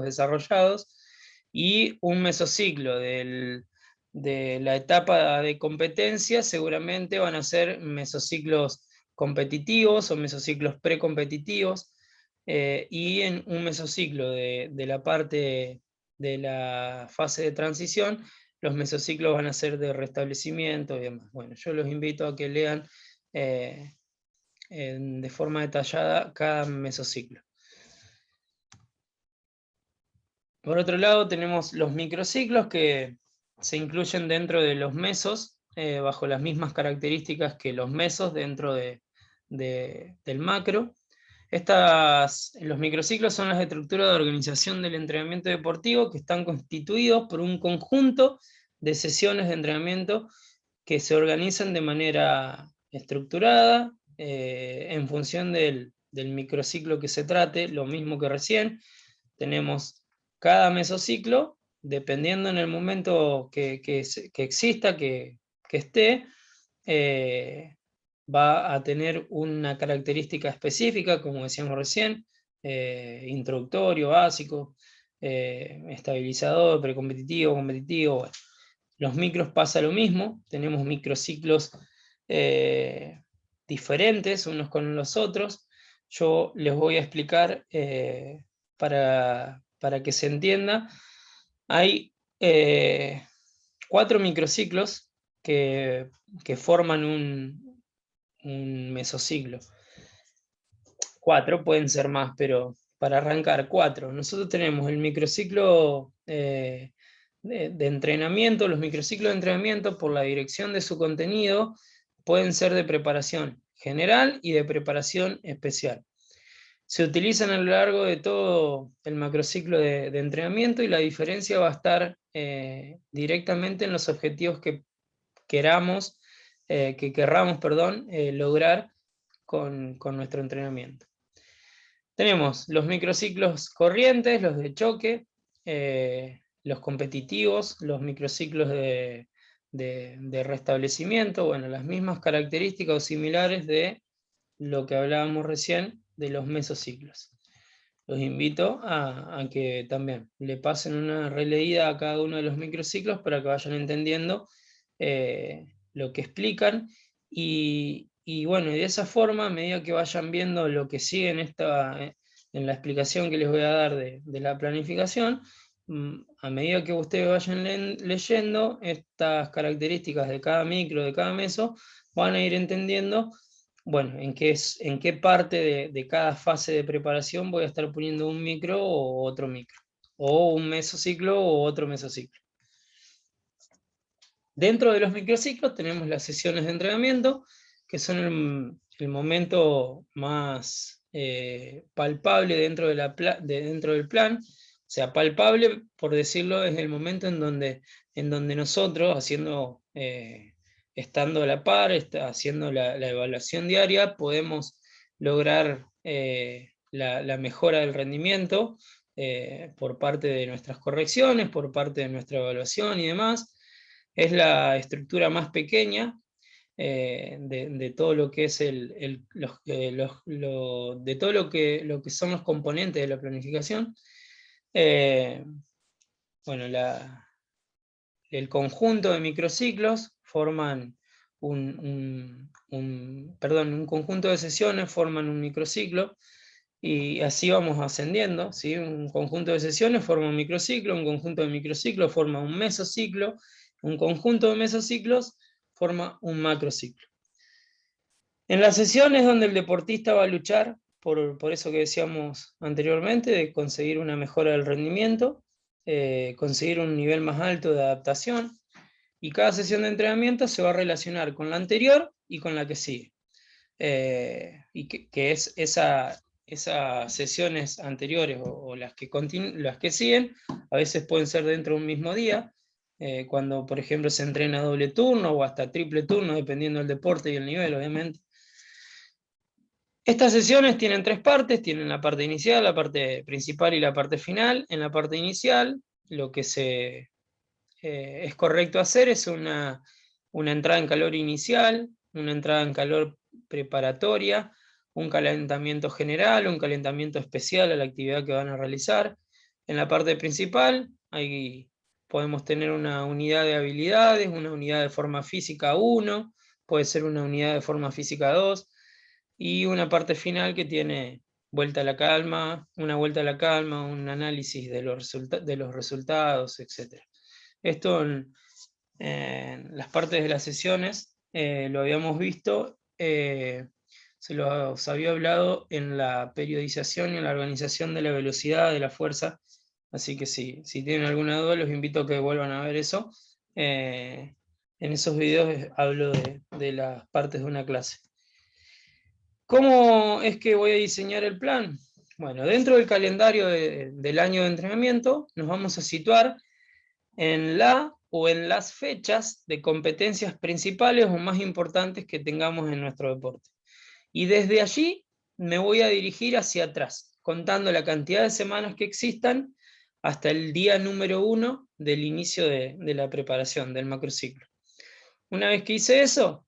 desarrollados, y un mesociclo de la etapa de competencia seguramente van a ser mesociclos competitivos o mesociclos precompetitivos, y en un mesociclo de la parte de la fase de transición, los mesociclos van a ser de restablecimiento y demás. Bueno, yo los invito a que lean de forma detallada cada mesociclo. Por otro lado, tenemos los microciclos que se incluyen dentro de los mesos, bajo las mismas características que los mesos dentro del macro. Los microciclos son las estructuras de organización del entrenamiento deportivo que están constituidos por un conjunto de sesiones de entrenamiento que se organizan de manera estructurada, en función del microciclo que se trate, lo mismo que recién. Tenemos cada mesociclo, dependiendo en el momento que exista, que esté, va a tener una característica específica, como decíamos recién, introductorio, básico, estabilizador, precompetitivo, competitivo. Bueno. Los micros pasa lo mismo, tenemos microciclos diferentes unos con los otros. Yo les voy a explicar para que se entienda. Hay 4 microciclos que forman un mesociclo. 4, pueden ser más, pero para arrancar 4. Nosotros tenemos el microciclo de entrenamiento. Los microciclos de entrenamiento, por la dirección de su contenido, pueden ser de preparación general y de preparación especial. Se utilizan a lo largo de todo el macrociclo de entrenamiento, y la diferencia va a estar directamente en los objetivos que querramos lograr con nuestro entrenamiento. Tenemos los microciclos corrientes, los de choque, los competitivos, los microciclos de restablecimiento, bueno, las mismas características o similares de lo que hablábamos recién de los mesociclos. Los invito a que también le pasen una releída a cada uno de los microciclos para que vayan entendiendo lo que explican, y bueno, y de esa forma, a medida que vayan viendo lo que sigue en la explicación que les voy a dar de la planificación, a medida que ustedes vayan leyendo estas características de cada micro, de cada meso, van a ir entendiendo, bueno, en qué parte de cada fase de preparación voy a estar poniendo un micro o otro micro, o un mesociclo o otro mesociclo. Dentro de los microciclos tenemos las sesiones de entrenamiento, que son el momento más palpable dentro del plan. O sea, palpable, por decirlo, es el momento en donde nosotros, estando a la par, haciendo la evaluación diaria, podemos lograr la mejora del rendimiento por parte de nuestras correcciones, por parte de nuestra evaluación y demás. Es la estructura más pequeña, de todo lo que es de todo lo que son los componentes de la planificación. Bueno, el conjunto de microciclos forman un conjunto de sesiones forman un microciclo, y así vamos ascendiendo, ¿sí? Un conjunto de sesiones forma un microciclo, un conjunto de microciclos forma un mesociclo, un conjunto de mesociclos forma un macrociclo. En las sesiones donde el deportista va a luchar por eso que decíamos anteriormente, de conseguir una mejora del rendimiento, conseguir un nivel más alto de adaptación, y cada sesión de entrenamiento se va a relacionar con la anterior y con la que sigue. Y que es esas sesiones anteriores o las que siguen, a veces pueden ser dentro de un mismo día, cuando por ejemplo se entrena doble turno o hasta triple turno, dependiendo del deporte y el nivel, obviamente. Estas sesiones tienen tres partes: tienen la parte inicial, la parte principal y la parte final. En la parte inicial, lo que es correcto hacer es una entrada en calor inicial, una entrada en calor preparatoria, un calentamiento general, un calentamiento especial a la actividad que van a realizar. En la parte principal, ahí podemos tener una unidad de habilidades, una unidad de forma física 1, puede ser una unidad de forma física 2, y una parte final que tiene vuelta a la calma, una vuelta a la calma, un análisis de los resultados, etc. Esto en las partes de las sesiones lo habíamos visto, se los había hablado en la periodización y en la organización de la velocidad, de la fuerza, así que si tienen alguna duda los invito a que vuelvan a ver eso. En esos videos hablo de las partes de una clase. ¿Cómo es que voy a diseñar el plan? Bueno, dentro del calendario del año de entrenamiento nos vamos a situar en la o en las fechas de competencias principales o más importantes que tengamos en nuestro deporte. Y desde allí me voy a dirigir hacia atrás, contando la cantidad de semanas que existan hasta el día número 1 del inicio de la preparación del macrociclo. Una vez que hice eso,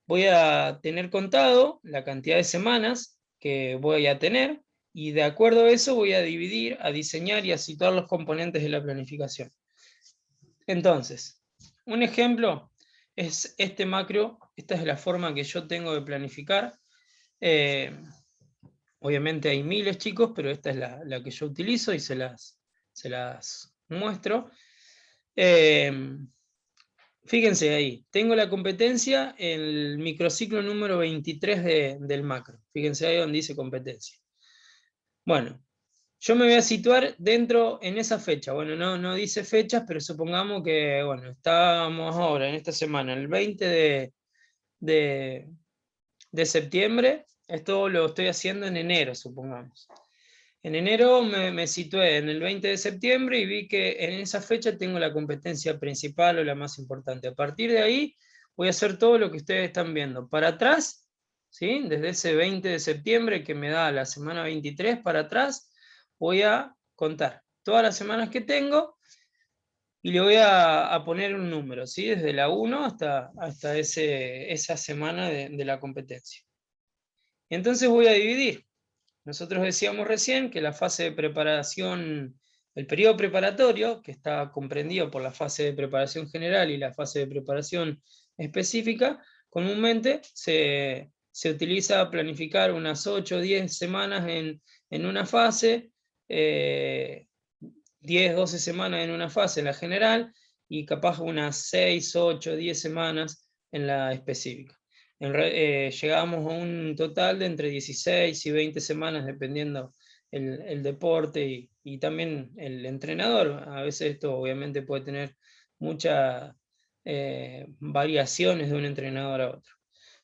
voy a tener contado la cantidad de semanas que voy a tener, y de acuerdo a eso voy a dividir, a diseñar y a situar los componentes de la planificación. Entonces, un ejemplo es este macro. Esta es la forma que yo tengo de planificar. Obviamente hay miles, chicos, pero esta es la que yo utilizo y se las muestro. Fíjense ahí, tengo la competencia en el microciclo número 23 del macro. Fíjense ahí donde dice competencia. Bueno, yo me voy a situar dentro en esa fecha. Bueno, no dice fechas, pero supongamos que, bueno, estamos ahora en esta semana, el 20 de septiembre. Esto lo estoy haciendo en enero, supongamos. En enero me situé en el 20 de septiembre y vi que en esa fecha tengo la competencia principal o la más importante. A partir de ahí voy a hacer todo lo que ustedes están viendo. Para atrás, ¿sí? Desde ese 20 de septiembre que me da la semana 23 para atrás, voy a contar todas las semanas que tengo y le voy a poner un número, ¿sí? Desde la 1 hasta esa semana de la competencia. Y entonces voy a dividir. Nosotros decíamos recién que la fase de preparación, el periodo preparatorio, que está comprendido por la fase de preparación general y la fase de preparación específica, comúnmente se utiliza planificar unas 8 o 10 semanas en una fase, 10, 12 semanas en una fase, en la general, y capaz unas 6, 8, 10 semanas en la específica. Llegamos a un total de entre 16 y 20 semanas, dependiendo el deporte y también el entrenador. A veces esto obviamente puede tener muchas variaciones de un entrenador a otro.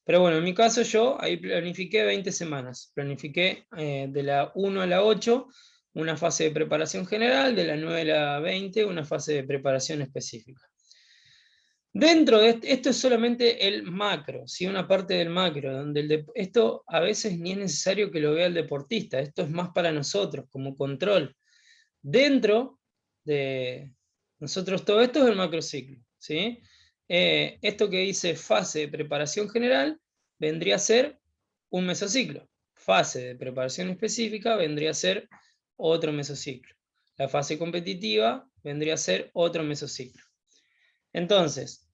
Pero bueno, en mi caso yo ahí planifiqué 20 semanas. Planifiqué de la 1 a la 8 una fase de preparación general, de la 9 a la 20 una fase de preparación específica. Dentro de esto es solamente el macro, ¿sí? Una parte del macro, donde esto a veces ni es necesario que lo vea el deportista, esto es más para nosotros, como control. Dentro de nosotros todo esto es el macrociclo, ¿sí? esto que dice fase de preparación general vendría a ser un mesociclo. Fase de preparación específica vendría a ser otro mesociclo. La fase competitiva vendría a ser otro mesociclo. Entonces,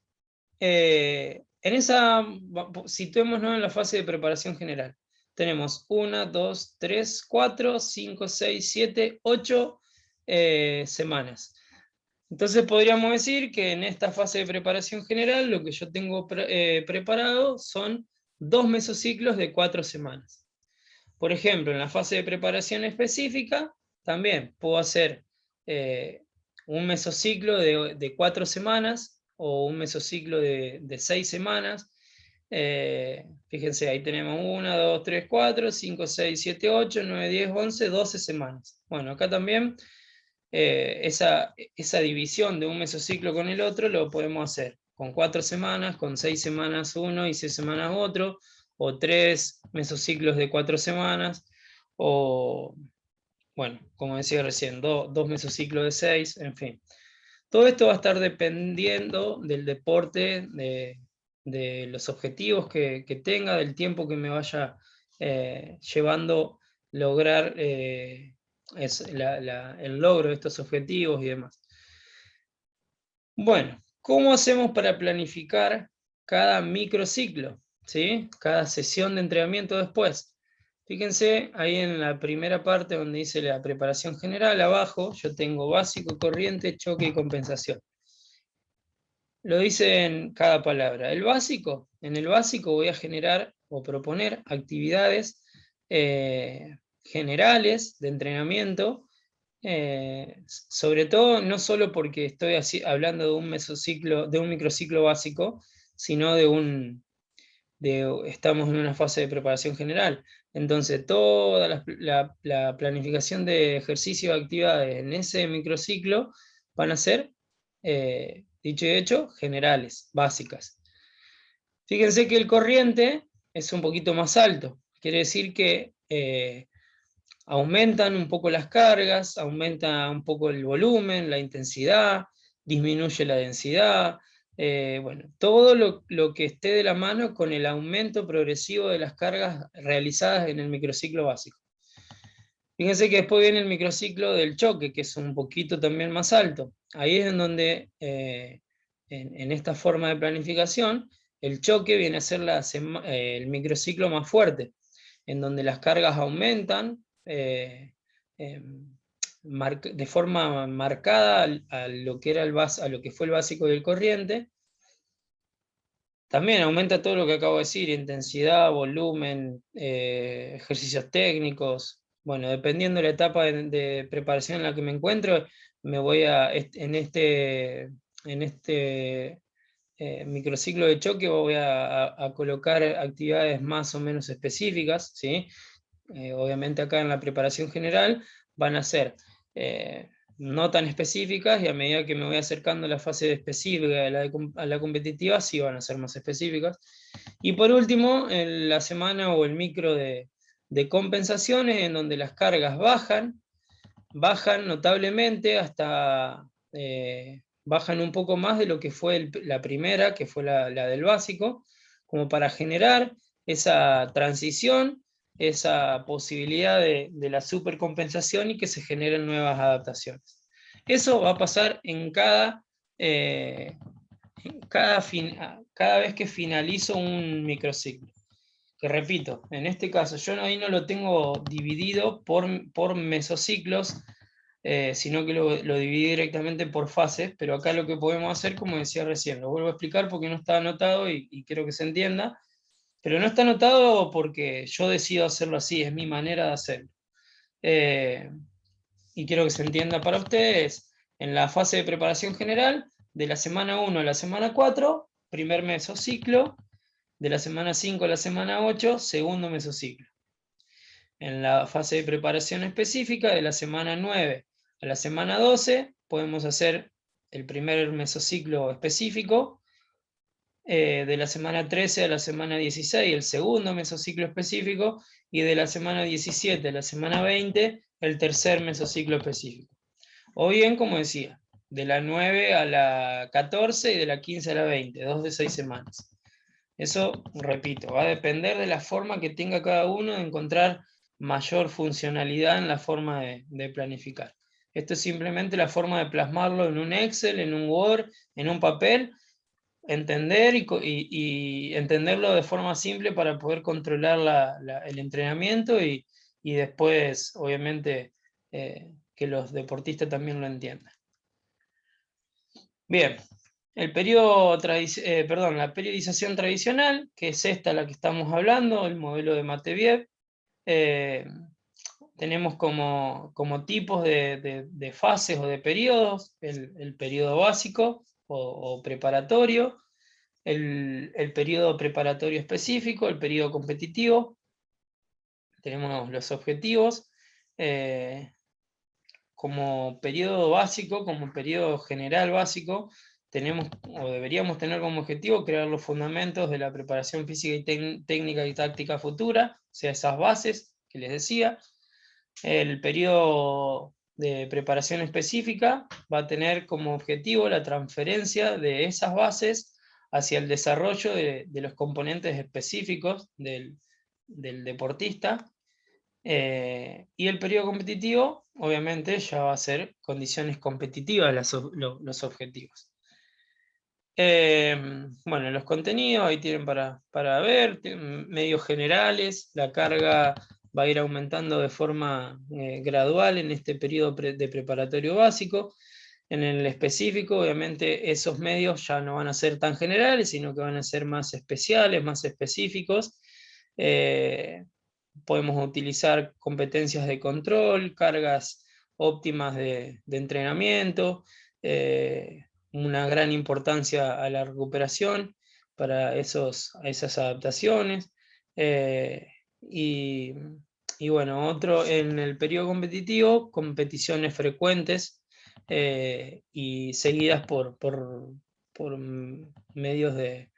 situémonos en la fase de preparación general. Tenemos 1, 2, 3, 4, 5, 6, 7, 8 semanas. Entonces podríamos decir que en esta fase de preparación general lo que yo tengo preparado son 2 mesociclos de 4 semanas. Por ejemplo, en la fase de preparación específica también puedo hacer un mesociclo de 4 semanas o un mesociclo de 6 semanas. Fíjense, ahí tenemos 1, 2, 3, 4, 5, 6, 7, 8, 9, 10, 11, 12 semanas. Bueno, acá también esa división de un mesociclo con el otro lo podemos hacer con 4 semanas, con 6 semanas uno y 6 semanas otro, o 3 mesociclos de 4 semanas, o, bueno, como decía recién, 2 mesociclos de 6, en fin. Todo esto va a estar dependiendo del deporte, de los objetivos que tenga, del tiempo que me vaya llevando lograr el logro de estos objetivos y demás. Bueno, ¿cómo hacemos para planificar cada microciclo? ¿Sí? Cada sesión de entrenamiento después. Fíjense, ahí en la primera parte donde dice la preparación general, abajo yo tengo básico, corriente, choque y compensación. Lo dice en cada palabra. En el básico voy a generar o proponer actividades generales de entrenamiento, sobre todo no solo porque estoy hablando de un mesociclo, de un microciclo básico, sino estamos en una fase de preparación general. Entonces, toda la planificación de ejercicios y actividades en ese microciclo van a ser, dicho y hecho, generales, básicas. Fíjense que el corriente es un poquito más alto. Quiere decir que aumentan un poco las cargas, aumenta un poco el volumen, la intensidad, disminuye la densidad, bueno, todo lo que esté de la mano con el aumento progresivo de las cargas realizadas en el microciclo básico. Fíjense que después viene el microciclo del choque, que es un poquito también más alto. Ahí es en donde, en esta forma de planificación, el choque viene a ser el microciclo más fuerte, en donde las cargas aumentan de forma marcada a lo que fue el básico del corriente. También aumenta todo lo que acabo de decir: intensidad, volumen, ejercicios técnicos. Bueno, dependiendo de la etapa de preparación en la que me encuentro, me voy en este microciclo de choque voy a colocar actividades más o menos específicas, ¿sí? Obviamente acá en la preparación general van a ser no tan específicas, y a medida que me voy acercando a la fase específica, a la competitiva, sí van a ser más específicas. Y por último, en la semana o el micro de compensaciones, en donde las cargas bajan notablemente hasta... bajan un poco más de lo que fue la primera, que fue la del básico, como para generar esa transición, esa posibilidad de la supercompensación y que se generen nuevas adaptaciones. Eso va a pasar en cada vez que finalizo un microciclo. Que repito, en este caso yo ahí no lo tengo dividido por mesociclos, sino que lo dividí directamente por fases, pero acá lo que podemos hacer, como decía recién, lo vuelvo a explicar porque no está anotado y quiero que se entienda, pero no está anotado porque yo decido hacerlo así, es mi manera de hacerlo. Y quiero que se entienda para ustedes: en la fase de preparación general, de la semana 1 a la semana 4, primer mesociclo; de la semana 5 a la semana 8, segundo mesociclo. En la fase de preparación específica, de la semana 9 a la semana 12, podemos hacer el primer mesociclo específico; de la semana 13 a la semana 16, el segundo mesociclo específico; y de la semana 17 a la semana 20, el tercer mesociclo específico. O bien, como decía, de la 9 a la 14 y de la 15 a la 20, 2 de 6 semanas. Eso, repito, va a depender de la forma que tenga cada uno de encontrar mayor funcionalidad en la forma de planificar. Esto es simplemente la forma de plasmarlo en un Excel, en un Word, en un papel, entender y entenderlo de forma simple para poder controlar el entrenamiento y después, obviamente, que los deportistas también lo entiendan. Bien, la periodización tradicional, que es esta la que estamos hablando, el modelo de Matveev. Tenemos como tipos de fases o de periodos, el periodo básico o preparatorio, el periodo preparatorio específico, el periodo competitivo. Tenemos los objetivos. Como periodo básico, como periodo general básico, tenemos o deberíamos tener como objetivo crear los fundamentos de la preparación física y técnica y táctica futura, o sea, esas bases que les decía. El periodo de preparación específica va a tener como objetivo la transferencia de esas bases hacia el desarrollo de los componentes específicos del deportista. Y el periodo competitivo, obviamente, ya va a ser condiciones competitivas los objetivos. Bueno, los contenidos ahí tienen para ver, medios generales, la carga va a ir aumentando de forma gradual en este periodo de preparatorio básico. En el específico, obviamente, esos medios ya no van a ser tan generales, sino que van a ser más especiales, más específicos. Podemos utilizar competencias de control, cargas óptimas de entrenamiento, una gran importancia a la recuperación para esas adaptaciones. Y bueno, otro en el periodo competitivo, competiciones frecuentes y seguidas por medios de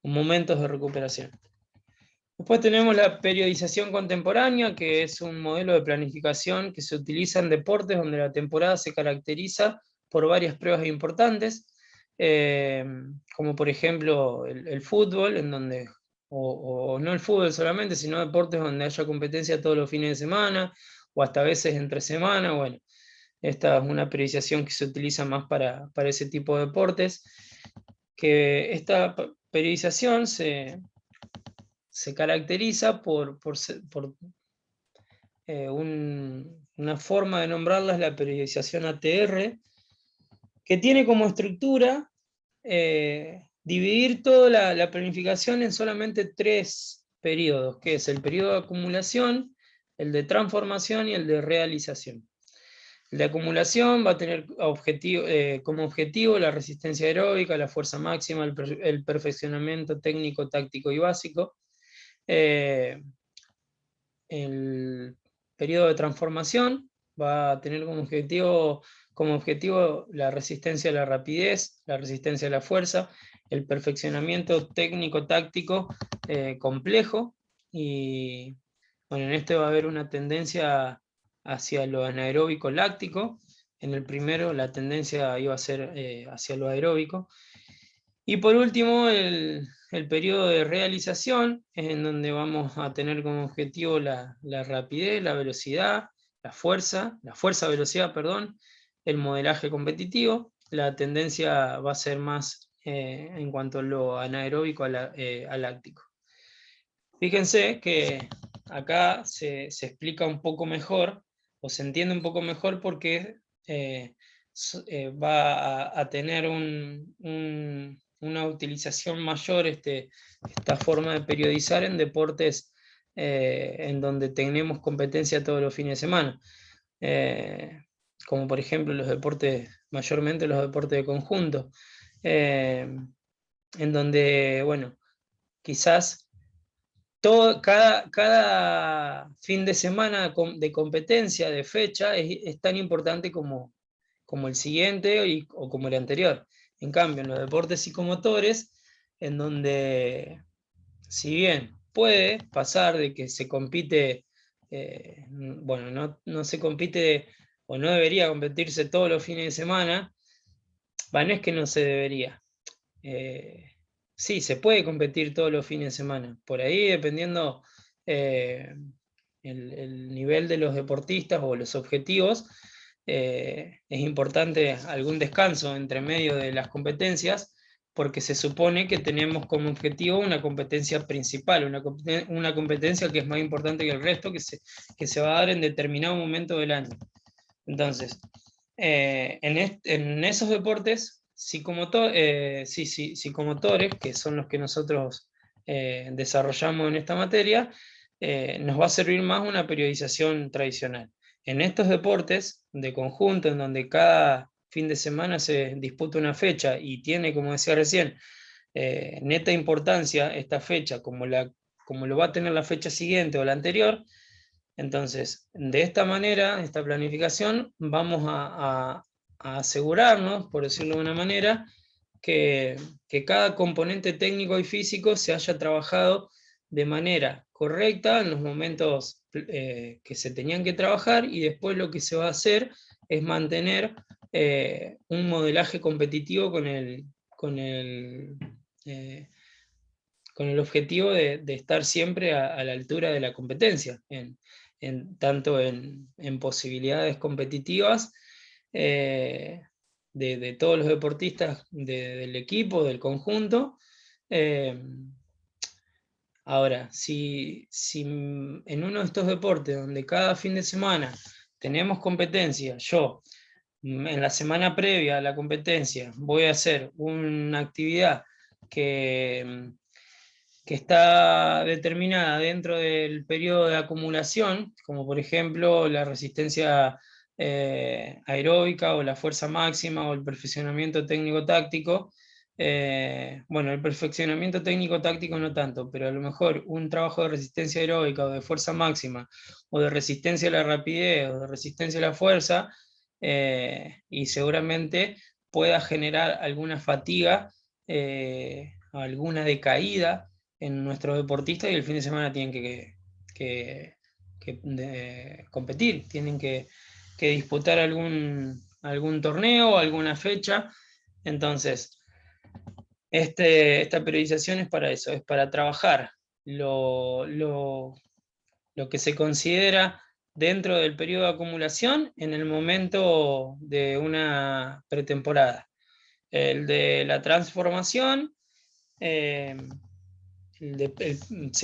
momentos de recuperación. Después tenemos la periodización contemporánea, que es un modelo de planificación que se utiliza en deportes donde la temporada se caracteriza por varias pruebas importantes, como por ejemplo el fútbol, en donde, o no el fútbol solamente, sino deportes donde haya competencia todos los fines de semana, o hasta a veces entre semana. Bueno, esta es una periodización que se utiliza más para ese tipo de deportes, que esta periodización se caracteriza por una forma de nombrarla, es la periodización ATR, que tiene como estructura dividir toda la planificación en solamente 3 periodos, que es el periodo de acumulación, el de transformación y el de realización. El de acumulación va a tener como objetivo la resistencia aeróbica, la fuerza máxima, el perfeccionamiento técnico, táctico y básico. El periodo de transformación va a tener como objetivo la resistencia a la rapidez, la resistencia a la fuerza, el perfeccionamiento técnico-táctico complejo, y bueno, en este va a haber una tendencia hacia lo anaeróbico láctico. En el primero la tendencia iba a ser hacia lo aeróbico. Y por último, el periodo de realización, es en donde vamos a tener como objetivo la rapidez, la velocidad, la fuerza-velocidad, perdón, el modelaje competitivo. La tendencia va a ser más en cuanto a lo anaeróbico al láctico. Fíjense que acá se explica un poco mejor, o se entiende un poco mejor, porque va a tener una utilización mayor esta forma de periodizar en deportes en donde tenemos competencia todos los fines de semana. Como por ejemplo mayormente los deportes de conjunto, en donde, bueno, quizás cada fin de semana de competencia, de fecha, es tan importante como el siguiente o como el anterior. En cambio, en los deportes psicomotores, en donde, si bien puede pasar de que se compite, bueno, no se compite o no debería competirse todos los fines de semana, Va, no es que no se debería. Sí, se puede competir todos los fines de semana. Por ahí, dependiendo el nivel de los deportistas o los objetivos, es importante algún descanso entre medio de las competencias, porque se supone que tenemos como objetivo una competencia principal, una competencia que es más importante que el resto, que se va a dar en determinado momento del año. Entonces, en esos deportes, psicomotores, que son los que nosotros desarrollamos en esta materia, nos va a servir más una periodización tradicional. En estos deportes de conjunto, en donde cada fin de semana se disputa una fecha y tiene, como decía recién, neta importancia esta fecha, como lo va a tener la fecha siguiente o la anterior. Entonces, de esta manera, esta planificación, vamos a asegurarnos, por decirlo de una manera, que cada componente técnico y físico se haya trabajado de manera correcta en los momentos que se tenían que trabajar, y después lo que se va a hacer es mantener un modelaje competitivo con el objetivo de estar siempre a la altura de la competencia, tanto en posibilidades competitivas de todos los deportistas del equipo, del conjunto. Ahora, si en uno de estos deportes donde cada fin de semana tenemos competencia, yo en la semana previa a la competencia voy a hacer una actividad que está determinada dentro del periodo de acumulación, como por ejemplo la resistencia aeróbica o la fuerza máxima o el perfeccionamiento técnico-táctico. Bueno, el perfeccionamiento técnico-táctico no tanto, pero a lo mejor un trabajo de resistencia aeróbica o de fuerza máxima o de resistencia a la rapidez o de resistencia a la fuerza, y seguramente pueda generar alguna fatiga, alguna decaída en nuestros deportistas, y el fin de semana tienen que competir, tienen que disputar algún torneo, alguna fecha. Entonces, esta periodización es para eso, es para trabajar lo que se considera dentro del periodo de acumulación en el momento de una pretemporada. El de la transformación, se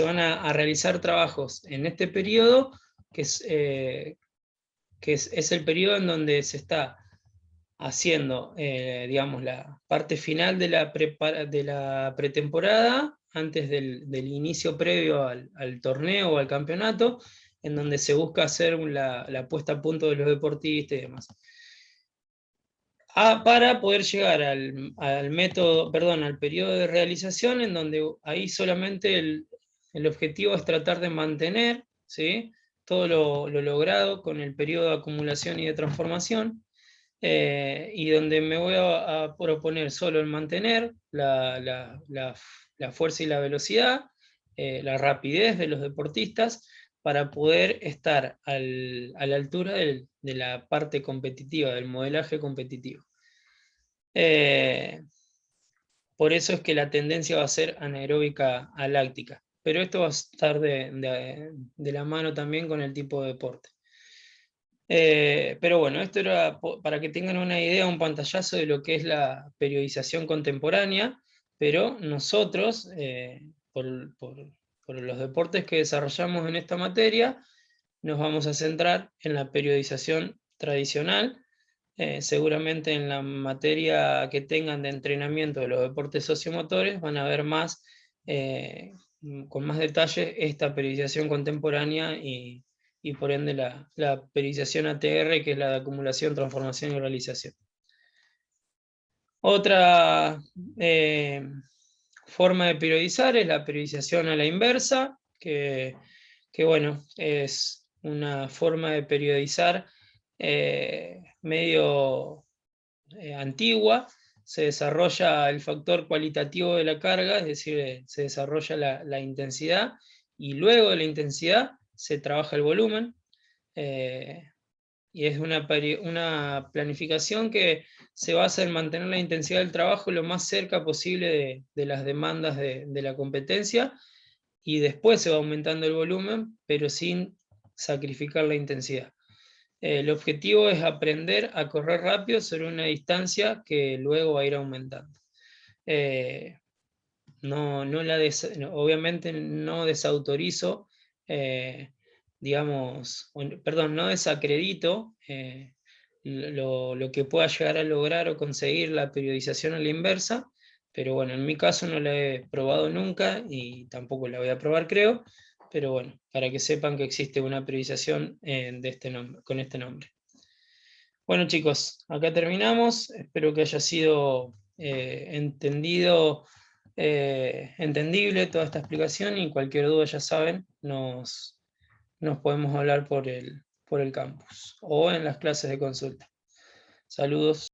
van a realizar trabajos en este periodo, que es el periodo en donde se está haciendo, digamos, la parte final de la pretemporada, antes del inicio previo al torneo o al campeonato, en donde se busca hacer la puesta a punto de los deportistas y demás. Para poder llegar al método, perdón, al periodo de realización, en donde ahí solamente el objetivo es tratar de mantener, ¿sí?, todo lo logrado con el periodo de acumulación y de transformación, y donde me voy a proponer solo el mantener la fuerza y la velocidad, la rapidez de los deportistas, para poder estar a la altura de la parte competitiva, del modelaje competitivo. Por eso es que la tendencia va a ser anaeróbica a láctica, pero esto va a estar de la mano también con el tipo de deporte. Pero bueno, esto era para que tengan una idea, un pantallazo de lo que es la periodización contemporánea, pero nosotros, por los deportes que desarrollamos en esta materia, nos vamos a centrar en la periodización tradicional. Seguramente en la materia que tengan de entrenamiento de los deportes sociomotores van a ver más, con más detalle, esta periodización contemporánea y por ende la periodización ATR, que es la de acumulación, transformación y realización. Otra forma de periodizar es la periodización a la inversa, que bueno, es una forma de periodizar medio antigua. Se desarrolla el factor cualitativo de la carga, es decir, se desarrolla la intensidad, y luego de la intensidad se trabaja el volumen, y es una planificación que se basa en mantener la intensidad del trabajo lo más cerca posible de las demandas de la competencia, y después se va aumentando el volumen, pero sin sacrificar la intensidad. El objetivo es aprender a correr rápido sobre una distancia que luego va a ir aumentando. Obviamente no desautorizo, digamos, perdón, no desacredito lo que pueda llegar a lograr o conseguir la periodización a la inversa, pero bueno, en mi caso no la he probado nunca y tampoco la voy a probar, creo, pero bueno, para que sepan que existe una periodización de este nombre, con este nombre. Bueno, chicos, acá terminamos. Espero que haya sido entendible toda esta explicación, y cualquier duda, ya saben, nos podemos hablar por el campus o en las clases de consulta. Saludos.